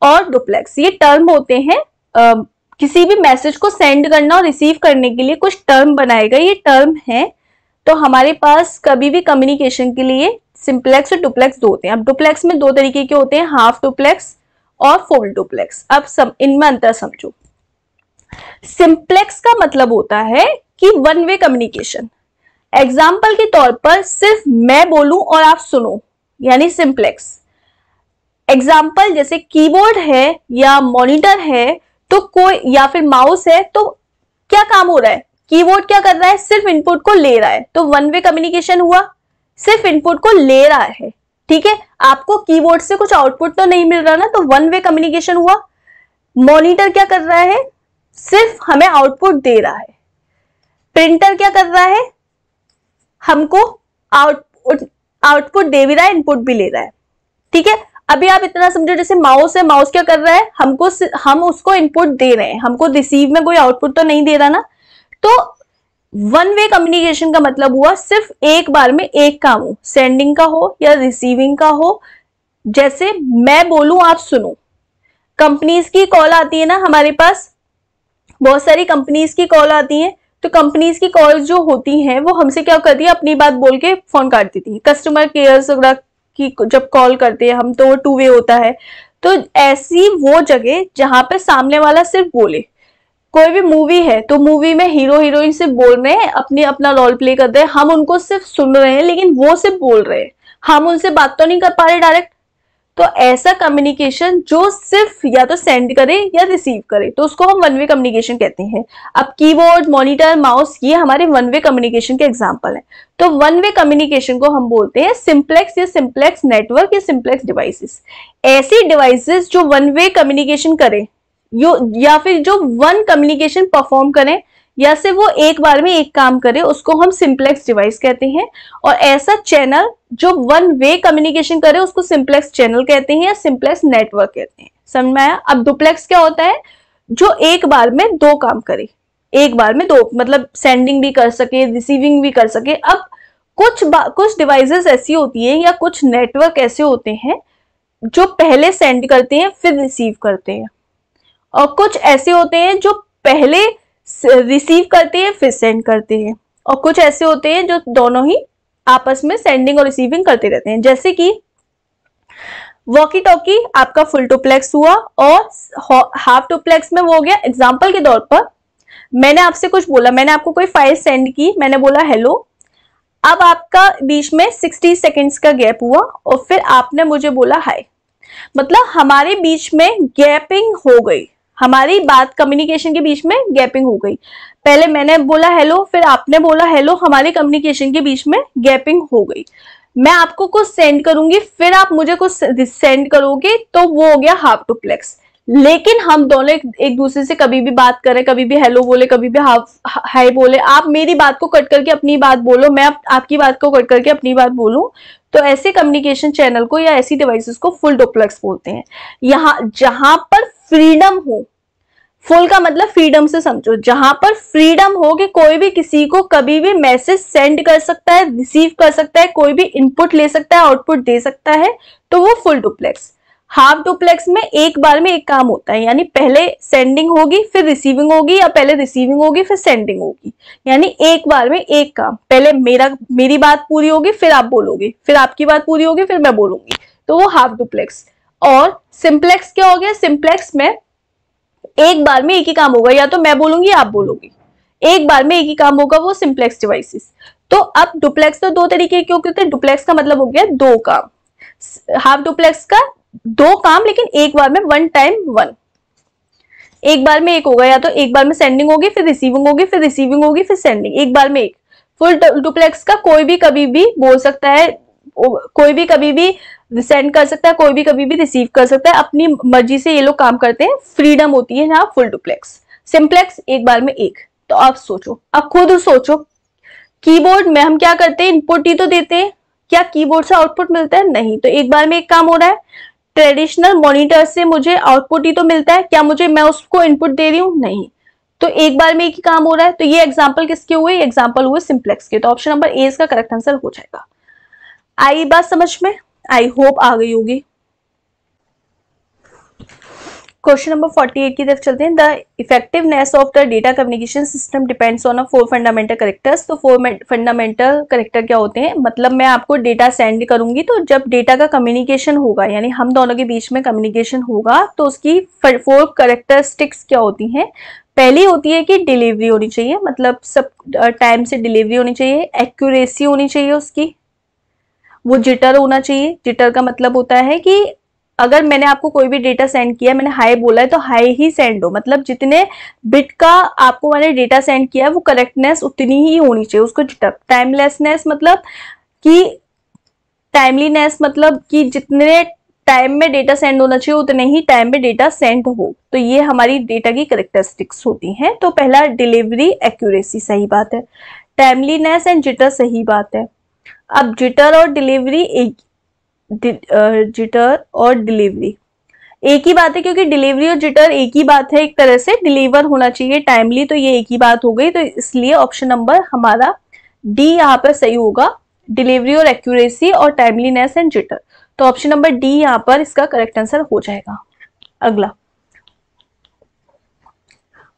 और डुप्लेक्स, ये टर्म होते हैं किसी भी मैसेज को सेंड करना और रिसीव करने के लिए कुछ टर्म बनाएगा, ये टर्म है। तो हमारे पास कभी भी कम्युनिकेशन के लिए सिंप्लेक्स और डुप्लेक्स दो होते हैं। अब डुप्लेक्स में दो तरीके के होते हैं, हाफ डुप्लेक्स और फुल डुप्लेक्स। अब इनमें अंतर समझो। सिंप्लेक्स का मतलब होता है कि वन वे कम्युनिकेशन। एग्जाम्पल के तौर पर सिर्फ मैं बोलूं और आप सुनो, यानी सिंप्लेक्स। एग्जाम्पल जैसे कीबोर्ड है या मॉनिटर है तो कोई, या फिर माउस है, तो क्या काम हो रहा है? कीबोर्ड क्या कर रहा है? सिर्फ इनपुट को ले रहा है, तो वन वे कम्युनिकेशन हुआ, सिर्फ इनपुट को ले रहा है। ठीक है, आपको कीबोर्ड से कुछ आउटपुट तो नहीं मिल रहा ना, तो वन वे कम्युनिकेशन हुआ। मॉनिटर क्या कर रहा है? सिर्फ हमें आउटपुट दे रहा है। प्रिंटर क्या कर रहा है? हमको आउटपुट दे भी रहा है, इनपुट भी ले रहा है। ठीक है, अभी आप इतना समझो, जैसे माउस है, माउस क्या कर रहा है? हम उसको इनपुट दे रहे हैं, हमको रिसीव में कोई आउटपुट तो नहीं दे रहा ना। तो वन वे कम्युनिकेशन का मतलब हुआ सिर्फ एक बार में एक काम हो, सेंडिंग का हो या रिसीविंग का हो। जैसे मैं बोलूं आप सुनो। कंपनीज की कॉल आती है ना हमारे पास, बहुत सारी कंपनीज की कॉल आती है, तो कंपनीज की कॉल जो होती हैं वो हमसे क्या करती है? अपनी बात बोल के फोन काट देती है। कस्टमर केयर वगैरह की जब कॉल करते हैं हम, तो वो टू वे होता है। तो ऐसी वो जगह जहां पे सामने वाला सिर्फ बोले। कोई भी मूवी है तो मूवी में हीरो हीरोइन सिर्फ बोल रहे हैं, अपना रोल प्ले कर रहे हैं, हम उनको सिर्फ सुन रहे हैं, लेकिन वो सिर्फ बोल रहे हैं, हम उनसे बात तो नहीं कर पा रहे डायरेक्ट। तो ऐसा कम्युनिकेशन जो सिर्फ या तो सेंड करे या रिसीव करे, तो उसको हम वन वे कम्युनिकेशन कहते हैं। अब कीबोर्ड, मॉनिटर, माउस, ये हमारे वन वे कम्युनिकेशन के एग्जांपल हैं। तो वन वे कम्युनिकेशन को हम बोलते हैं सिंप्लेक्स या सिंप्लेक्स नेटवर्क या सिंप्लेक्स डिवाइसेस। ऐसी डिवाइसेस जो वन वे कम्युनिकेशन करे या फिर जो वन कम्युनिकेशन परफॉर्म करें, या से वो एक बार में एक काम करे, उसको हम सिंप्लेक्स डिवाइस कहते हैं। और ऐसा चैनल जो वन वे कम्युनिकेशन करे उसको सिंप्लेक्स चैनल कहते हैं या सिंप्लेक्स नेटवर्क कहते हैं। समझ में आया? अब डुप्लेक्स क्या होता है? जो एक बार में दो काम करे, एक बार में दो, मतलब सेंडिंग भी कर सके, रिसीविंग भी कर सके। अब कुछ डिवाइसेस ऐसी होती है या कुछ नेटवर्क ऐसे होते हैं जो पहले सेंड करते हैं फिर रिसीव करते हैं, और कुछ ऐसे होते हैं जो पहले रिसीव करते हैं फिर सेंड करते हैं, और कुछ ऐसे होते हैं जो दोनों ही आपस में सेंडिंग और रिसीविंग करते रहते हैं। जैसे कि वॉकी टॉकी आपका फुल डुप्लेक्स हुआ, और हाफ डुप्लेक्स में वो हो गया। एग्जांपल के तौर पर मैंने आपसे कुछ बोला, मैंने आपको कोई फाइल सेंड की, मैंने बोला हेलो। अब आपका बीच में 60 सेकेंड्स का गैप हुआ और फिर आपने मुझे बोला हाय, मतलब हमारे बीच में गैपिंग हो गई, हमारी बात कम्युनिकेशन के बीच में गैपिंग हो गई। पहले मैंने बोला हेलो, फिर आपने बोला हेलो, हमारे कम्युनिकेशन के बीच में गैपिंग हो गई। मैं आपको कुछ सेंड करूंगी, फिर आप मुझे कुछ सेंड करोगे, तो वो हो गया हाफ डुप्लेक्स। लेकिन हम दोनों एक दूसरे से कभी भी बात करें, कभी भी हेलो बोले, कभी भी हाय बोले, आप मेरी बात को कट करके अपनी बात बोलो, मैं आपकी बात को कट करके अपनी बात बोलूं, तो ऐसे कम्युनिकेशन चैनल को या ऐसी डिवाइसेस को फुल डुप्लेक्स बोलते हैं। जहां पर फ्रीडम हो, फुल का मतलब फ्रीडम से समझो, जहां पर फ्रीडम हो कि कोई भी किसी को कभी भी मैसेज सेंड कर सकता है, रिसीव कर सकता है, कोई भी इनपुट ले सकता है, आउटपुट दे सकता है, तो वो फुल डुप्लेक्स। हाफ डुप्लेक्स में एक बार में एक काम होता है, यानी पहले सेंडिंग होगी फिर रिसीविंग होगी, या पहले रिसीविंग होगी फिर सेंडिंग होगी, यानी एक बार में एक काम। पहले मेरी बात पूरी होगी फिर आप बोलोगे, फिर आपकी बात पूरी होगी फिर मैं बोलूंगी, तो वो हाफ डुप्लेक्स। और सिंप्लेक्स क्या हो गया? सिंप्लेक्स में एक बार में एक ही काम होगा, या तो मैं बोलूंगी आप बोलोगे, एक बार में एक ही काम होगा, वो सिंप्लेक्स डिवाइसेस। तो अब डुप्लेक्स तो दो तरीके के होते हैं। डुप्लेक्स का मतलब हो गया दो काम, हाफ डुप्लेक्स का दो काम लेकिन एक बार में, वन टाइम वन, एक बार में एक होगा, या तो एक बार में सेंडिंग होगी फिर रिसीविंग होगी, फिर रिसीविंग होगी फिर सेंडिंग, एक बार में एक। फुल डुप्लेक्स का कोई भी कभी भी बोल सकता है, कोई भी कभी भी सेंड कर सकता है, कोई भी कभी भी रिसीव कर सकता है, अपनी मर्जी से ये लोग काम करते हैं, फ्रीडम होती है ना। Full duplex. सिंप्लेक्स एक बार में एक। तो आप सोचो, अब खुद सोचो, कीबोर्ड में हम क्या करते हैं? इनपुट ही तो देते हैं, क्या कीबोर्ड से आउटपुट मिलता है? नहीं, तो एक बार में एक काम हो रहा है। ट्रेडिशनल मॉनिटर से मुझे आउटपुट ही तो मिलता है, क्या मुझे मैं उसको इनपुट दे रही हूँ? नहीं। तो एक बार में एक ही काम हो रहा है। तो ये एग्जांपल किसके हुए? एग्जांपल हुए सिंप्लेक्स के। तो ऑप्शन नंबर ए इसका करेक्ट आंसर हो जाएगा। आई बात समझ में? आई होप आ गई होगी। क्वेश्चन नंबर 48 की तरफ चलते हैं। The effectiveness of the data communication system depends on 4 fundamental characters. तो 4 फंडामेंटल कैरेक्टर क्या होते हैं? मतलब मैं आपको डेटा सेंड करूंगी, तो जब डेटा का कम्युनिकेशन होगा, यानी हम दोनों के बीच में कम्युनिकेशन होगा, तो उसकी 4 कैरेक्टरिस्टिक्स क्या होती हैं? पहली होती है कि डिलीवरी होनी चाहिए, मतलब सब टाइम से डिलीवरी होनी चाहिए। एक्यूरेसी होनी चाहिए उसकी। वो जिटर होना चाहिए। जिटर का मतलब होता है कि अगर मैंने आपको कोई भी डेटा सेंड किया, मैंने हाई बोला है तो हाई ही सेंड हो, मतलब जितने बिट का आपको मैंने डेटा सेंड किया है वो करेक्टनेस उतनी ही होनी चाहिए, उसको जिटर। टाइमलेसनेस मतलब कि टाइमलीनेस मतलब कि जितने टाइम में डेटा सेंड होना चाहिए उतने ही टाइम में डेटा सेंड हो। तो ये हमारी डेटा की करेक्टरिस्टिक्स होती हैं। तो पहला डिलीवरी, एक्यूरेसी, सही बात है। टाइमलीनेस एंड जिटर, सही बात है। अब जिटर और डिलीवरी जिटर और डिलीवरी एक ही बात है, क्योंकि डिलीवरी और जिटर एक ही बात है। एक तरह से डिलीवर होना चाहिए टाइमली, तो ये एक ही बात हो गई। तो इसलिए ऑप्शन नंबर हमारा डी यहाँ पर सही होगा। डिलीवरी और एक्यूरेसी और टाइमलीनेस एंड जिटर। तो ऑप्शन नंबर डी यहाँ पर इसका करेक्ट आंसर हो जाएगा। अगला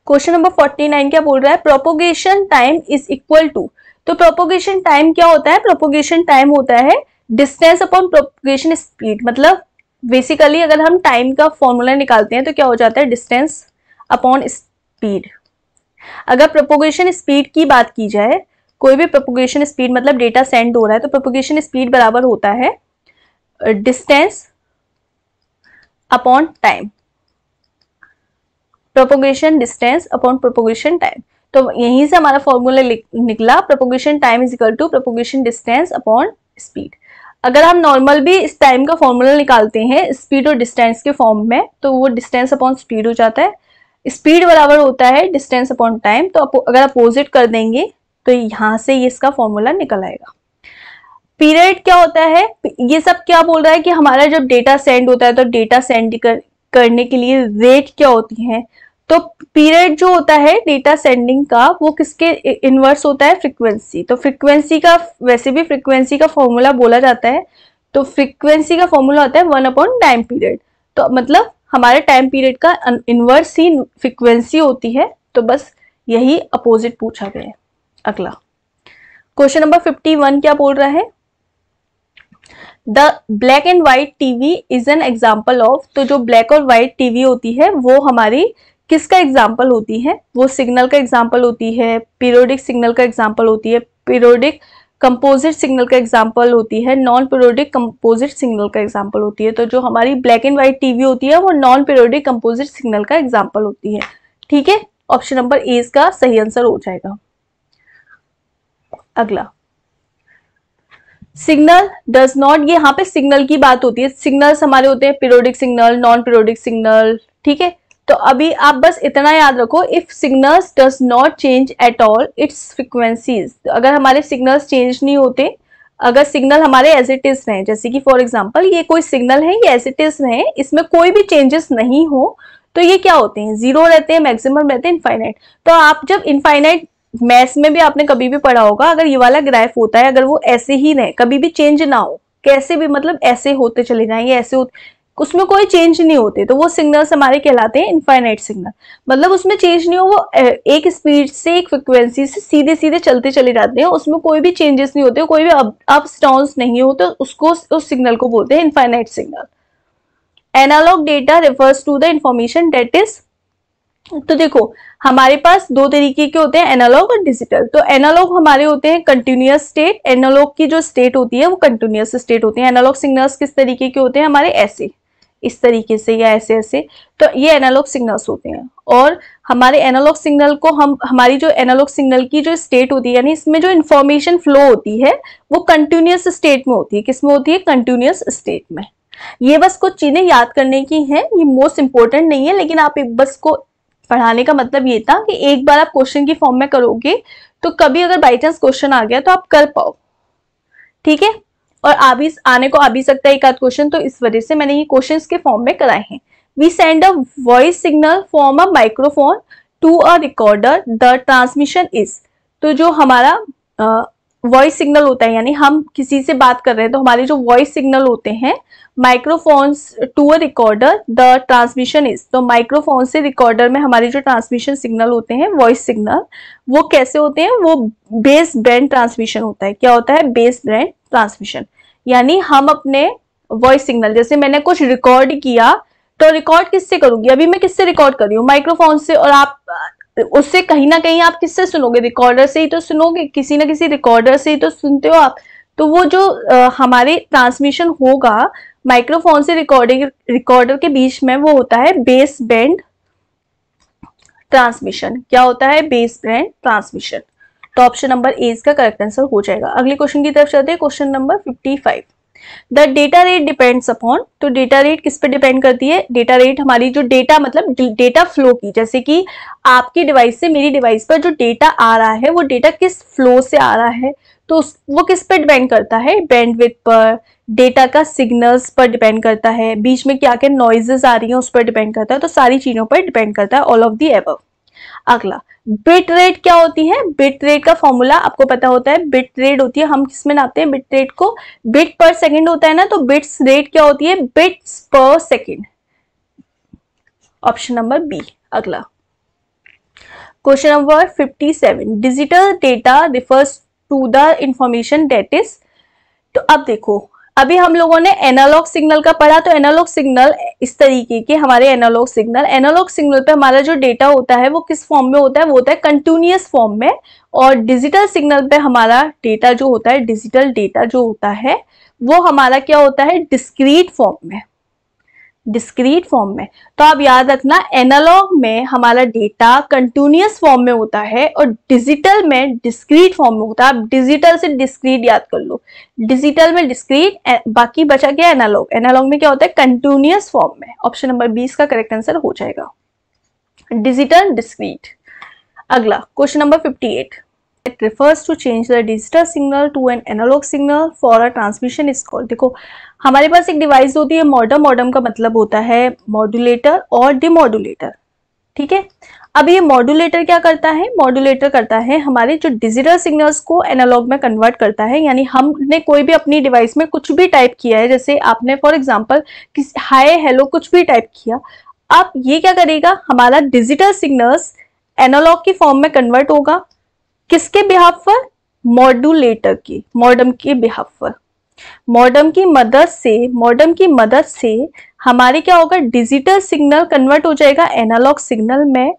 क्वेश्चन नंबर 49 क्या बोल रहा है? Propagation time is equal to. तो प्रोपोगेशन टाइम क्या होता है? प्रोपोगेशन टाइम होता है डिस्टेंस अपॉन प्रोपोगेशन स्पीड। मतलब बेसिकली अगर हम टाइम का फॉर्मूला निकालते हैं तो क्या हो जाता है? Distance upon speed. अगर प्रोपोगेशन स्पीड की बात की जाए, कोई भी प्रोपोगेशन स्पीड मतलब डेटा सेंड हो रहा है, तो प्रोपोगेशन स्पीड बराबर होता है distance upon time. Propagation distance upon propagation time. तो यहीं से हमारा फॉर्मूला निकला, propagation time is equal to propagation distance upon speed. अगर हम नॉर्मल भी इस टाइम का फॉर्मूला निकालते हैं स्पीड और डिस्टेंस के फॉर्म में, तो वो डिस्टेंस अपॉन स्पीड हो जाता है। स्पीड बराबर होता है डिस्टेंस अपॉन टाइम। तो अगर अपोजिट कर देंगे तो यहां से ये इसका फॉर्मूला निकल आएगा। पीरियड क्या होता है? ये सब क्या बोल रहा है कि हमारा जब डेटा सेंड होता है तो डेटा सेंड करने के लिए रेट क्या होती है? तो पीरियड जो होता है डेटा सेंडिंग का, वो किसके इनवर्स होता है? फ्रीक्वेंसी। तो फ्रीक्वेंसी का, वैसे भी फ्रीक्वेंसी का फॉर्मूला बोला जाता है, तो फ्रीक्वेंसी का फॉर्मूला होता है 1 अपॉन टाइम पीरियड। तो मतलब हमारे टाइम पीरियड का इनवर्स ही फ्रीक्वेंसी होती है। तो बस यही अपोजिट पूछा गया है। अगला क्वेश्चन नंबर 51 क्या बोल रहा है? The black and white TV is an example of. तो जो ब्लैक और व्हाइट टीवी होती है वो हमारी किसका एग्जाम्पल होती है? वो सिग्नल का एग्जाम्पल होती है, पीरियोडिक सिग्नल का एग्जाम्पल होती है, पीरियोडिक कंपोजिट सिग्नल का एग्जाम्पल होती है, नॉन पीरियोडिक कंपोजिट सिग्नल का एग्जाम्पल होती है। तो जो हमारी ब्लैक एंड व्हाइट टीवी होती है वो नॉन पीरियोडिक कंपोजिट सिग्नल का एग्जाम्पल होती है। ठीक है, ऑप्शन नंबर ए इसका सही आंसर हो जाएगा। अगला सिग्नल डज नॉट, ये यहाँ पे सिग्नल की बात होती है। सिग्नल्स हमारे होते हैं periodic signal, non periodic signal. ठीक है, तो अभी आप बस इतना याद रखो, if signals does not change at all it's frequencies. अगर हमारे सिग्नल्स चेंज नहीं होते, अगर सिग्नल हमारे एज इट इज रहे, जैसे कि फॉर एग्जांपल ये कोई सिग्नल है, ये एज इट इज रहे, इसमें कोई भी चेंजेस नहीं हो, तो ये क्या होते हैं? जीरो रहते हैं, मैक्सिमम रहते हैं, इनफाइनाइट। तो आप जब इनफाइनाइट, मैथ्स में भी आपने कभी भी पढ़ा होगा, अगर ये वाला ग्राफ होता है, अगर वो ऐसे ही रहे, कभी भी चेंज ना हो, कैसे भी मतलब ऐसे होते चले जाएंगे, ऐसे उसमें कोई चेंज नहीं होते, तो वो सिग्नल्स हमारे कहलाते हैं इनफाइनाइट सिग्नल। मतलब उसमें चेंज नहीं हो, वो एक स्पीड से, एक फ्रिक्वेंसी से सीधे सीधे चलते चले जाते हैं, उसमें कोई भी चेंजेस नहीं होते, कोई भी अप्स डाउन्स नहीं होते, उसको, उस सिग्नल को बोलते हैं infinite signal. Analog data refers to the information that is. तो देखो हमारे पास दो तरीके के होते हैं, एनालॉग और डिजिटल। तो एनालॉग हमारे होते हैं कंटिन्यूअस स्टेट। एनालॉग की जो स्टेट होती है वो कंटिन्यूअस स्टेट होती है। एनालॉग सिग्नल्स किस तरीके के होते हैं? हमारे ऐसे, इस तरीके से या ऐसे ऐसे, तो ये एनालॉग सिग्नल्स होते हैं। और हमारे एनालॉग सिग्नल को हमारी जो एनालॉग सिग्नल की जो स्टेट होती है, यानी इसमें जो इन्फॉर्मेशन फ्लो होती है वो कंटिन्यूअस स्टेट में होती है। किसमें होती है? कंटिन्यूअस स्टेट में। ये बस कुछ चीजें याद करने की हैं, ये मोस्ट इंपॉर्टेंट नहीं है, लेकिन आप बस को पढ़ाने का मतलब ये था कि एक बार आप क्वेश्चन की फॉर्म में करोगे तो कभी अगर बाई चांस क्वेश्चन आ गया तो आप कर पाओ। ठीक है, और आने को आ भी सकता है एक आध क्वेश्चन, तो इस वजह से मैंने ये क्वेश्चंस के फॉर्म में कराए हैं। We send a voice signal from a microphone to a recorder, the transmission is. तो जो हमारा वॉइस सिग्नल होता है, यानी हम किसी से बात कर रहे हैं तो हमारे जो वॉइस सिग्नल होते हैं microphones to a recorder, the transmission is. तो माइक्रोफोन से रिकॉर्डर में हमारे जो ट्रांसमिशन सिग्नल होते हैं वॉइस सिग्नल, वो कैसे होते हैं, वो बेस बैंड ट्रांसमिशन होता है। क्या होता है? Base band transmission. यानी हम अपने वॉइस सिग्नल, जैसे मैंने कुछ रिकॉर्ड किया, तो रिकॉर्ड किससे करूंगी? अभी मैं किससे रिकॉर्ड कर रही हूँ? माइक्रोफोन से। और आप उससे कहीं ना कहीं आप किससे सुनोगे? रिकॉर्डर से ही तो सुनोगे, किसी ना किसी रिकॉर्डर से ही तो सुनते हो आप। तो वो जो हमारे ट्रांसमिशन होगा माइक्रोफोन से रिकॉर्डर के बीच में, वो होता है बेस बैंड ट्रांसमिशन। क्या होता है? Base band transmission. तो ऑप्शन नंबर ए इसका करेक्ट आंसर हो जाएगा। अगले क्वेश्चन की तरफ चलते हैं, question number 55। The data rate depends upon. तो डेटा रेट किस पे डिपेंड करती है? डेटा रेट हमारी जो डेटा मतलब डेटा फ्लो की, जैसे कि आपकी डिवाइस से मेरी डिवाइस पर जो डेटा आ रहा है वो डेटा किस फ्लो से आ रहा है, तो वो किस पे डिपेंड करता है? बैंडविड्थ पर, डेटा का सिग्नल्स पर डिपेंड करता है, बीच में क्या क्या नॉइजेस आ रही हैं उस पर डिपेंड करता है। तो सारी चीजों पर डिपेंड करता है, ऑल ऑफ दी एबव। अगला बिट रेट क्या होती है? बिट रेट का फॉर्मूला आपको पता होता है। बिट रेट होती है, हम किसमें नापते हैं बिट रेट को? बिट पर सेकंड होता है ना, तो बिट्स रेट क्या होती है? Bits per second. Option number B. अगला question number 57। Digital data refers to the information that is. तो अब देखो, अभी हम लोगों ने एनालॉग सिग्नल का पढ़ा, तो एनालॉग सिग्नल इस तरीके के हमारे एनालॉग सिग्नल पे हमारा जो डेटा होता है वो किस फॉर्म में होता है? वो होता है कंटिन्यूअस फॉर्म में। और डिजिटल सिग्नल पे हमारा डेटा जो होता है, डिजिटल डेटा जो होता है वो हमारा क्या होता है? डिस्क्रीट फॉर्म में। डिस्क्रीट फॉर्म में। तो आप याद रखना, एनालॉग में हमारा डेटा कंटिन्यूअस फॉर्म में होता है और डिजिटल में डिस्क्रीट फॉर्म में होता है। आप डिजिटल से डिस्क्रीट याद कर लो, डिजिटल में डिस्क्रीट, बाकी बचा क्या? एनालॉग। एनालॉग में क्या होता है? कंटिन्यूअस फॉर्म में। ऑप्शन नंबर 20 का करेक्ट आंसर हो जाएगा, डिजिटल डिस्क्रीट। अगला question number 58। It refers to change the digital signal to an analog signal for a transmission is called। देखो, हमारे पास एक डिवाइस होती है मॉडम। मॉडम का मतलब होता है मॉड्यूलेटर और डिमॉड्यूलेटर। ठीक है, अब ये मॉड्यूलेटर क्या करता है? मॉड्यूलेटर करता है हमारे जो डिजिटल सिग्नल्स को एनालॉग में कन्वर्ट करता है। यानी हमने कोई भी अपनी डिवाइस में कुछ भी टाइप किया है, जैसे आपने फॉर एग्जांपल हाय हेलो कुछ भी टाइप किया, अब ये क्या करेगा? हमारा डिजिटल सिग्नल्स एनालॉग की फॉर्म में कन्वर्ट होगा। किसके बिहाफ पर? मॉड्यूलेटर की, मॉडम के बिहाफ पर। मॉडम की मदद से हमारे क्या होगा? डिजिटल सिग्नल कन्वर्ट हो जाएगा एनालॉग सिग्नल में।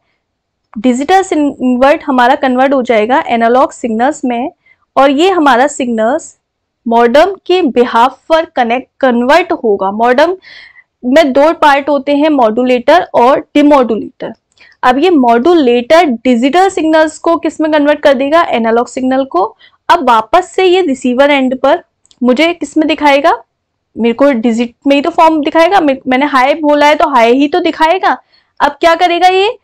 डिजिटल सिग्नल हमारा कन्वर्ट हो जाएगा एनालॉग सिग्नल्स में, और ये हमारा सिग्नल्स मॉडम के बिहाफ पर कन्वर्ट होगा। मॉडम में दो पार्ट होते हैं, मॉड्यूलेटर और डिमॉड्यूलेटर। अब ये मॉड्यूलेटर डिजिटल सिग्नल्स को किस में कन्वर्ट कर देगा? एनालॉग सिग्नल को। अब वापस से ये रिसीवर एंड पर मुझे किस में दिखाएगा? मेरे को डिजिट में ही तो फॉर्म दिखाएगा। मैंने हाय बोला है तो हाय ही तो दिखाएगा। अब क्या करेगा ये?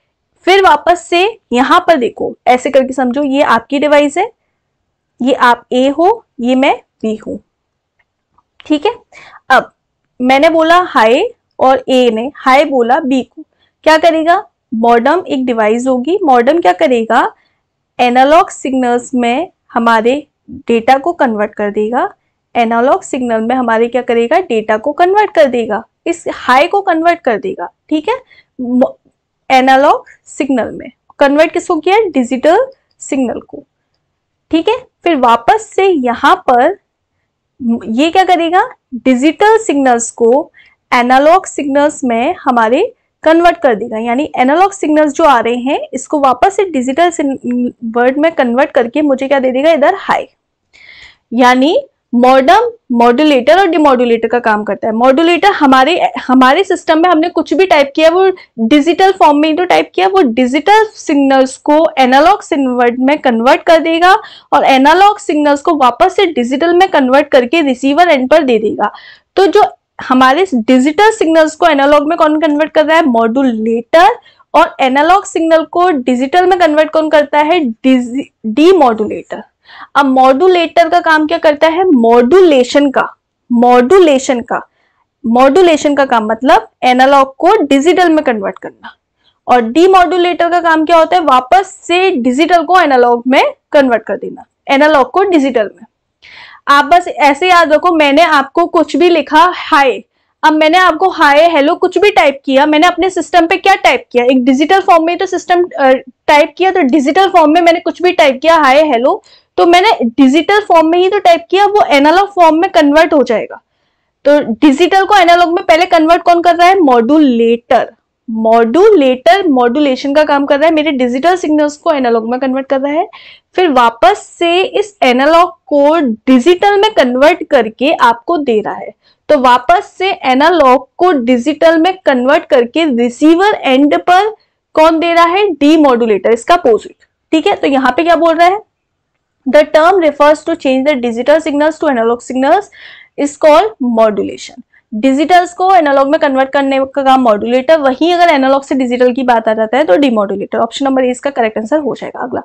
फिर वापस से यहां पर देखो, ऐसे करके समझो, ये आपकी डिवाइस है, ये आप ए हो, ये मैं बी हूं। ठीक है, अब मैंने बोला हाय और ए ने हाय बोला बी को। क्या करेगा? मॉडम एक डिवाइस होगी, मॉडम क्या करेगा? एनालॉग सिग्नल्स में हमारे डेटा को कन्वर्ट कर देगा। एनालॉग सिग्नल में हमारे क्या करेगा? डेटा को कन्वर्ट कर देगा, इस हाई को कन्वर्ट कर देगा। ठीक है, एनालॉग सिग्नल में कन्वर्ट किसको किया? डिजिटल सिग्नल को। ठीक है, फिर वापस से यहां पर ये क्या करेगा? डिजिटल सिग्नल्स को एनालॉग सिग्नल्स में हमारे कन्वर्ट कर देगा। यानी एनालॉग सिग्नल्स जो आ रहे हैं इसको वापस से डिजिटल वर्ड में कन्वर्ट करके मुझे क्या दे देगा? इधर हाई। यानी मॉडम मॉड्यूलेटर और डिमॉड्यूलेटर का काम करता है। मॉड्यूलेटर हमारे सिस्टम में हमने कुछ भी टाइप किया वो डिजिटल फॉर्म में ही तो टाइप किया, वो डिजिटल सिग्नल्स को एनालॉग सिग्नल में कन्वर्ट कर देगा और एनालॉग सिग्नल्स को वापस से डिजिटल में कन्वर्ट करके रिसीवर एंड पर दे देगा। तो जो हमारे डिजिटल सिग्नल्स को एनालॉग में कौन कन्वर्ट कर रहा है? मॉड्यूलेटर। और एनालॉग सिग्नल को डिजिटल में कन्वर्ट कौन करता है? डीमॉड्यूलेटर। अब मॉड्यूलेटर का काम क्या करता है? मॉड्यूलेशन का काम मतलब एनालॉग को डिजिटल में कन्वर्ट करना। और डीमॉड्यूलेटर का काम क्या होता है? वापस से डिजिटल को एनालॉग में कन्वर्ट कर देना, एनालॉग को डिजिटल में। आप बस ऐसे याद रखो, मैंने आपको कुछ भी लिखा हाय, अब मैंने आपको हाय हेलो कुछ भी टाइप किया, मैंने अपने सिस्टम पे क्या टाइप किया? एक डिजिटल फॉर्म में तो सिस्टम टाइप किया, तो डिजिटल फॉर्म में मैंने कुछ भी टाइप किया हाय हेलो, तो मैंने डिजिटल फॉर्म में ही तो टाइप किया, वो एनालॉग फॉर्म में कन्वर्ट हो जाएगा। तो डिजिटल को एनालॉग में पहले कन्वर्ट कौन कर रहा है? मॉड्यूलेशन का काम कर रहा है, मेरे डिजिटल सिग्नल्स को एनालॉग में कन्वर्ट कर रहा है, फिर वापस से इस एनालॉग को डिजिटल में कन्वर्ट करके आपको दे रहा है। तो वापस से एनालॉग को डिजिटल में कन्वर्ट करके रिसीवर एंड पर कौन दे रहा है? डीमॉड्यूलेटर, इसका अपोजिट। ठीक है, तो यहां पे क्या बोल रहा है? The term refers to change the digital signals to analog signals is called modulation. Digitals को एनालॉग में कन्वर्ट करने का काम मॉड्यूलेटर, वहीं अगर एनालॉग से डिजिटल की बात आ जाता है तो डीमॉड्यूलेटर। ऑप्शन नंबर ए इसका करेक्ट आंसर हो जाएगा। अगला,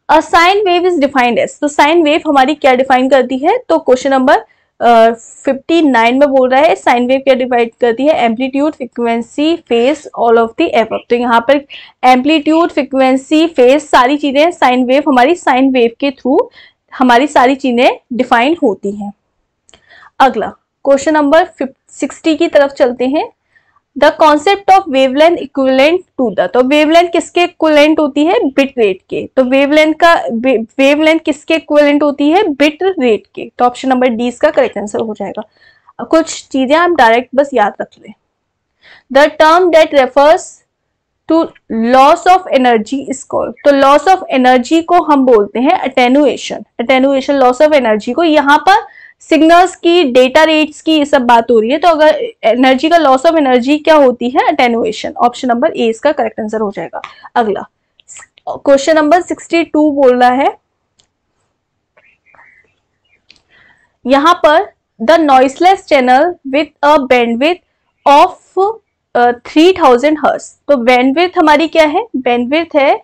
a sine wave is defined as, तो साइन वेव हमारी क्या डिफाइन करती है? तो क्वेश्चन नंबर 59 में बोल रहा है साइन वेव क्या डिवाइड करती है? Amplitude, frequency, phase, all of the above. तो यहाँ पर एम्पलीट्यूड, फ्रीक्वेंसी, फेज सारी चीजें साइन वेव, हमारी साइन वेव के थ्रू हमारी सारी चीजें डिफाइन होती हैं। अगला क्वेश्चन नंबर 60 की तरफ चलते हैं। The concept of wavelength equivalent to the, तो वेवलेंथ किसके इक्विवेलेंट होती है? बिट रेट के। तो वेवलेंथ किसके इक्विवेलेंट होती है? बिट रेट के। तो ऑप्शन नंबर डी इसका करेक्ट आंसर हो जाएगा। अब कुछ चीजें आप डायरेक्ट बस याद रख लें। The term that refers to loss of energy is called, तो लॉस ऑफ एनर्जी को हम बोलते हैं अटेनुएशन लॉस ऑफ एनर्जी को। यहाँ पर सिग्नल्स की, डेटा रेट्स की ये सब बात हो रही है, तो अगर एनर्जी का लॉस ऑफ एनर्जी क्या होती है? अटेनुएशन। ऑप्शन नंबर ए इसका करेक्ट आंसर हो जाएगा। अगला क्वेश्चन नंबर 62 बोल रहा है, यहां पर the noiseless channel with a bandwidth of 3000 hertz, तो बैंडविड्थ हमारी क्या है? बैंडविड्थ है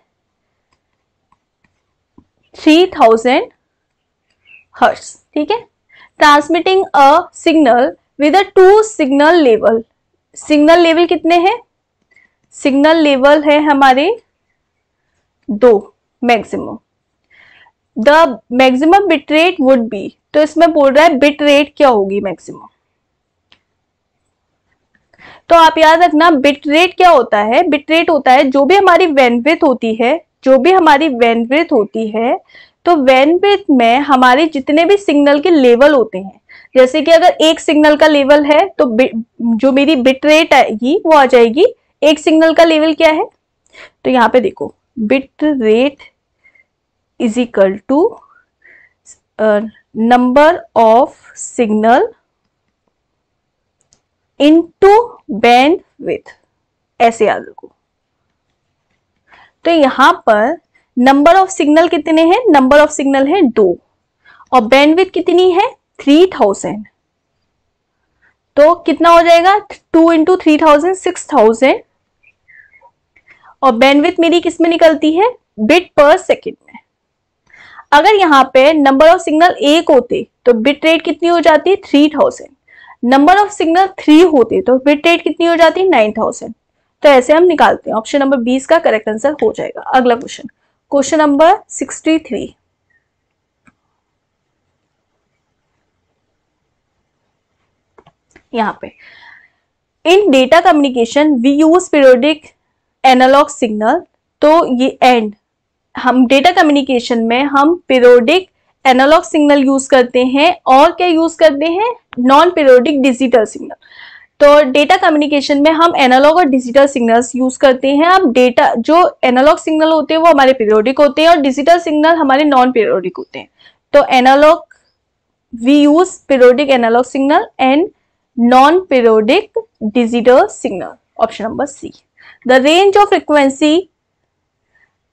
3000 हर्ट्ज। ठीक है, transmitting a signal with a 2 signal level, signal level कितने हैं? सिग्नल लेवल है हमारे 2 maximum. The maximum bit rate would be, तो इसमें बोल रहा है बिट रेट क्या होगी मैक्सिमम। तो आप याद रखना बिट रेट क्या होता है? बिट रेट होता है जो भी हमारी बैंडविड्थ होती है, तो बैंडविड्थ में हमारे जितने भी सिग्नल के लेवल होते हैं, जैसे कि अगर एक सिग्नल का लेवल है तो जो मेरी बिट रेट आएगी वो आ जाएगी, एक सिग्नल का लेवल क्या है? तो यहाँ पे देखो, bit rate is equal to number of signal into bandwidth, ऐसे याद रखो। तो यहां पर नंबर ऑफ सिग्नल कितने हैं? नंबर ऑफ सिग्नल है 2 और बैंडविड्थ कितनी है? 3000। तो कितना हो जाएगा? 2 इंटू 3000 6000। और बैंडविड्थ मेरी किस में निकलती है? बिट पर सेकेंड में। अगर यहाँ पे नंबर ऑफ सिग्नल 1 होते तो बिट रेट कितनी हो जाती? 3000। नंबर ऑफ सिग्नल 3 होते तो बिट रेट कितनी हो जाती? 9000। तो ऐसे हम निकालते हैं। ऑप्शन नंबर 20 का करेक्ट आंसर हो जाएगा। अगला क्वेश्चन, क्वेश्चन नंबर 63। यहां पे in data communication we use periodic analog signal, तो ये हम डेटा कम्युनिकेशन में हम पीरियोडिक एनालॉग सिग्नल यूज करते हैं और क्या यूज करते हैं? Non periodic digital signal. तो डेटा कम्युनिकेशन में हम एनालॉग और डिजिटल सिग्नल्स यूज करते हैं। अब डेटा जो एनालॉग सिग्नल होते हैं वो हमारे पीरियोडिक होते हैं और डिजिटल सिग्नल हमारे नॉन पीरियोडिक होते हैं। तो analog we use periodic analog signal and non periodic digital signal. Option number C. The range of frequency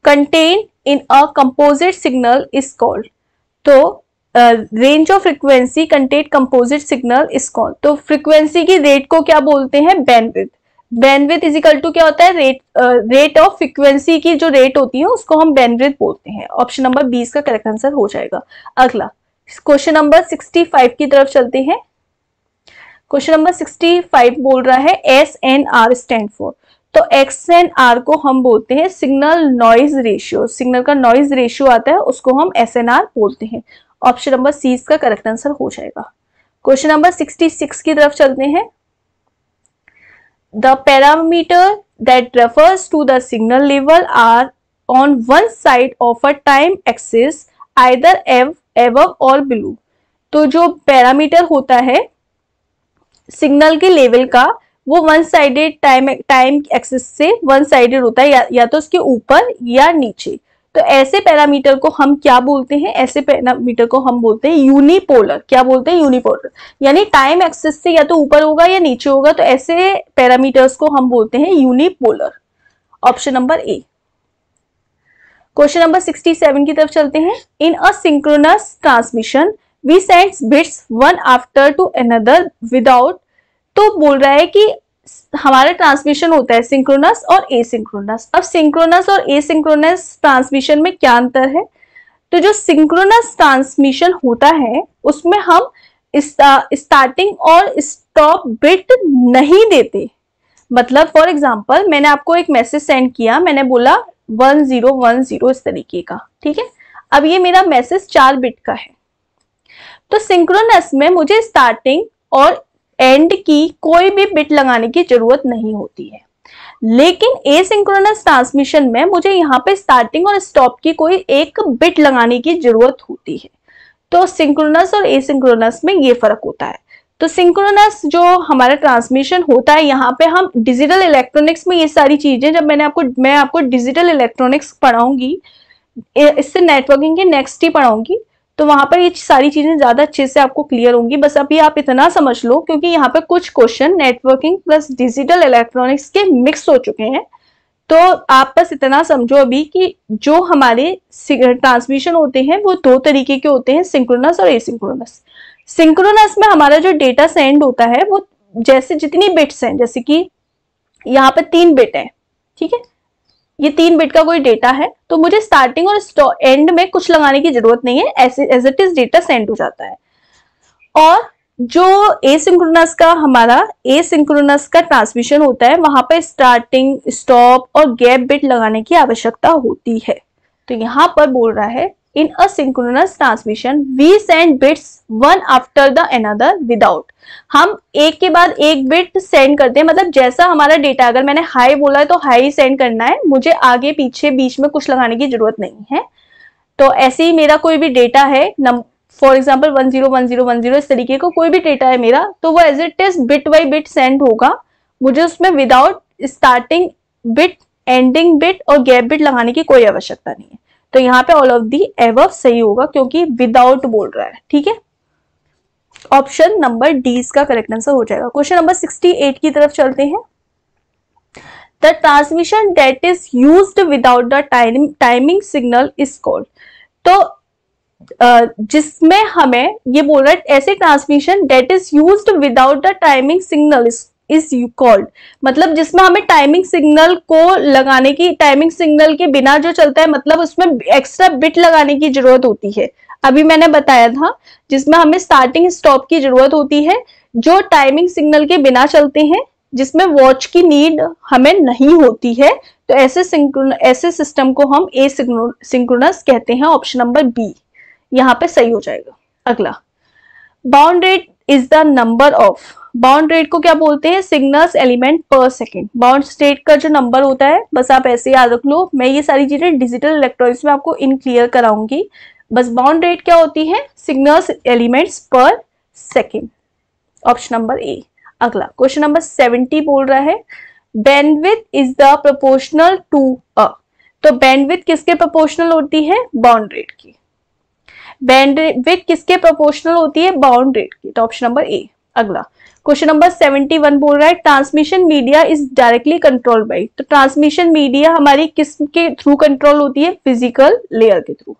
content in a composite signal is called, तो range of frequency content composite signal is called, तो frequency की rate को क्या बोलते हैं? Bandwidth. Bandwidth is equal to क्या होता है, रेट ऑफ फ्रीक्वेंसी की जो रेट होती है उसको हम बैंडविड्थ बोलते हैं। ऑप्शन नंबर 20 का करेक्ट आंसर हो जाएगा। अगला क्वेश्चन नंबर 65 की तरफ चलते हैं। क्वेश्चन नंबर 65 बोल रहा है SNR स्टैंड फॉर, तो XNR को हम बोलते हैं सिग्नल नॉइज रेशियो। सिग्नल का नॉइज रेशियो आता है उसको हम SNR बोलते हैं। ऑप्शन नंबर सी इसका करेक्ट आंसर हो जाएगा। क्वेश्चन नंबर 66 की तरफ चलते हैं। The parameter that refers to the signal level are on one side of a time axis either above or below। तो जो पैरामीटर होता है सिग्नल के लेवल का वो वन साइडेड टाइम एक्सिस से वन साइडेड होता है, या तो उसके ऊपर या नीचे। तो ऐसे पैरामीटर को हम क्या बोलते हैं, ऐसे पैरामीटर को हम बोलते हैं यूनिपोलर। क्या बोलते हैं, यूनिपोलर, यानी टाइम एक्सिस से या तो ऊपर होगा या नीचे होगा, तो ऐसे पैरामीटर्स को हम बोलते हैं unipolar. Option number A. Question number 67 की तरफ चलते हैं। In a synchronous transmission we sends bits one after to another without, तो बोल रहा है कि हमारा ट्रांसमिशन होता है सिंक्रोनस और एसिंक्रोनस। अब सिंक्रोनस और एसिंक्रोनस ट्रांसमिशन में क्या अंतर है, तो जो सिंक्रोनस ट्रांसमिशन होता है उसमें हम स्टार्टिंग और स्टॉप बिट नहीं देते। मतलब फॉर एग्जांपल मैंने आपको एक मैसेज सेंड किया, मैंने बोला 1010 इस तरीके का, ठीक है। अब ये मेरा मैसेज 4 बिट का है। तो सिंक्रोनस में मुझे स्टार्टिंग और एंड की कोई भी बिट लगाने की जरूरत नहीं होती है, लेकिन एसिंक्रोनस ट्रांसमिशन में मुझे यहाँ पे स्टार्टिंग और स्टॉप की कोई एक बिट लगाने की जरूरत होती है। तो सिंक्रोनस और एसिंक्रोनस में ये फर्क होता है। तो सिंक्रोनस जो हमारा ट्रांसमिशन होता है, यहाँ पे हम डिजिटल इलेक्ट्रॉनिक्स में ये सारी चीजें, जब मैं आपको डिजिटल इलेक्ट्रॉनिक्स पढ़ाऊंगी, इससे नेटवर्किंग के नेक्स्ट ही पढ़ाऊंगी, तो वहां पर ये सारी चीजें ज्यादा अच्छे से आपको क्लियर होंगी। बस अभी आप इतना समझ लो, क्योंकि यहाँ पे कुछ question networking plus digital electronics के मिक्स हो चुके हैं। तो आप बस इतना समझो अभी कि जो हमारे ट्रांसमिशन होते हैं वो 2 तरीके के होते हैं, सिंक्रोनस और एसिंक्रोनस। सिंक्रोनस में हमारा जो डेटा सेंड होता है वो जैसे जितनी बिट्स हैं, जैसे कि यहाँ पे 3 बिट है, ठीक है, ये 3 बिट का कोई डेटा है, तो मुझे स्टार्टिंग और एंड में कुछ लगाने की जरूरत नहीं है, ऐसे as it is data send हो जाता है। और जो एसिंक्रोनस का हमारा एसिंक्रोनस का ट्रांसमिशन होता है, वहां पर स्टार्टिंग, स्टॉप और गैप बिट लगाने की आवश्यकता होती है। तो यहाँ पर बोल रहा है in a synchronous transmission we send bits one after the another without, हम एक के बाद एक बिट सेंड करते हैं। मतलब जैसा हमारा डेटा, अगर मैंने हाई बोला है तो हाई सेंड करना है, मुझे आगे पीछे बीच में कुछ लगाने की जरूरत नहीं है। तो ऐसे ही मेरा कोई भी डेटा है, फॉर एग्जाम्पल 101010 इस तरीके का कोई भी डेटा है मेरा, तो वो as it is bit by bit send होगा। मुझे उसमें without starting bit, ending bit और गैप बिट लगाने की कोई आवश्यकता नहीं है। तो यहाँ पे ऑल ऑफ दी एबव सही होगा, क्योंकि विदाउट बोल रहा है, ठीक है। ऑप्शन नंबर डी इसका करेक्ट आंसर हो जाएगा। क्वेश्चन नंबर 68 की तरफ चलते हैं। The transmission that is used without the timing signal is called, तो जिसमें हमें ये बोल रहा है ऐसे transmission that is used without the timing signal is called, मतलब जिसमें हमें टाइमिंग सिग्नल को लगाने की, टाइमिंग सिग्नल के बिना जो चलता है, मतलब उसमें एक्स्ट्रा बिट लगाने की जरूरत होती है। अभी मैंने बताया था जिसमें हमें स्टार्टिंग स्टॉप की जरूरत होती है, जो टाइमिंग सिग्नल के बिना चलते हैं, जिसमें वॉच की नीड हमें नहीं होती है, तो ऐसे सिस्टम को हम एसिंक्रोनस कहते हैं। ऑप्शन नंबर बी यहाँ पे सही हो जाएगा। अगला, bound rate is the number of, bound rate को क्या बोलते हैं, सिग्नल्स एलिमेंट पर सेकेंड। बाउंड स्टेट का जो नंबर होता है, बस आप ऐसे याद रख लो, मैं ये सारी चीजें डिजिटल इलेक्ट्रॉनिक्स में आपको इन क्लियर कराऊंगी। बस बाउंड रेट क्या होती है, signals elements per second. Option number A. अगला क्वेश्चन नंबर 70 बोल रहा है bandwidth is the proportional to a, तो बैंडविड्थ किसके प्रोपोर्शनल होती है, बाउंड रेट की। बैंडविड्थ किसके प्रोपोर्शनल होती है, बाउंड रेट की, तो ऑप्शन नंबर ए। अगला क्वेश्चन नंबर 71 बोल रहा है transmission media is directly controlled by, तो ट्रांसमिशन मीडिया हमारी किसके थ्रू कंट्रोल होती है, फिजिकल लेयर के थ्रू।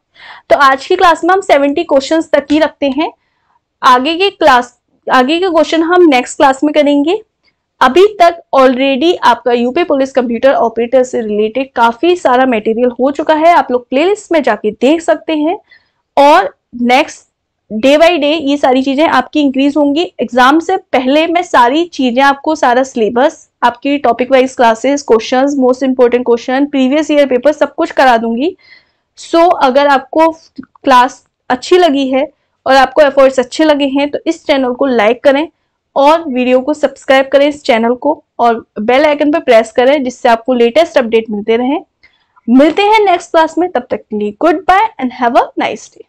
तो आज की क्लास में हम 70 क्वेश्चंस तक ही रखते हैं। आगे के क्वेश्चन हम नेक्स्ट क्लास में करेंगे। अभी तक ऑलरेडी आपका यूपी पुलिस कंप्यूटर ऑपरेटर से रिलेटेड काफी सारा मटेरियल हो चुका है, आप लोग प्लेलिस्ट में जाके देख सकते हैं। और नेक्स्ट डे बाय डे ये सारी चीजें आपकी इंक्रीज होंगी। एग्जाम से पहले मैं सारी चीजें आपको, सारा सिलेबस, आपकी topic wise classes, questions, most important question, previous year paper सब कुछ करा दूंगी। सो अगर आपको क्लास अच्छी लगी है और आपको एफर्ट्स अच्छे लगे हैं तो इस चैनल को लाइक करें और वीडियो को सब्सक्राइब करें इस चैनल को, और बेल आइकन पर प्रेस करें जिससे आपको लेटेस्ट अपडेट मिलते रहें। मिलते हैं नेक्स्ट क्लास में, तब तक के लिए goodbye and have a nice day.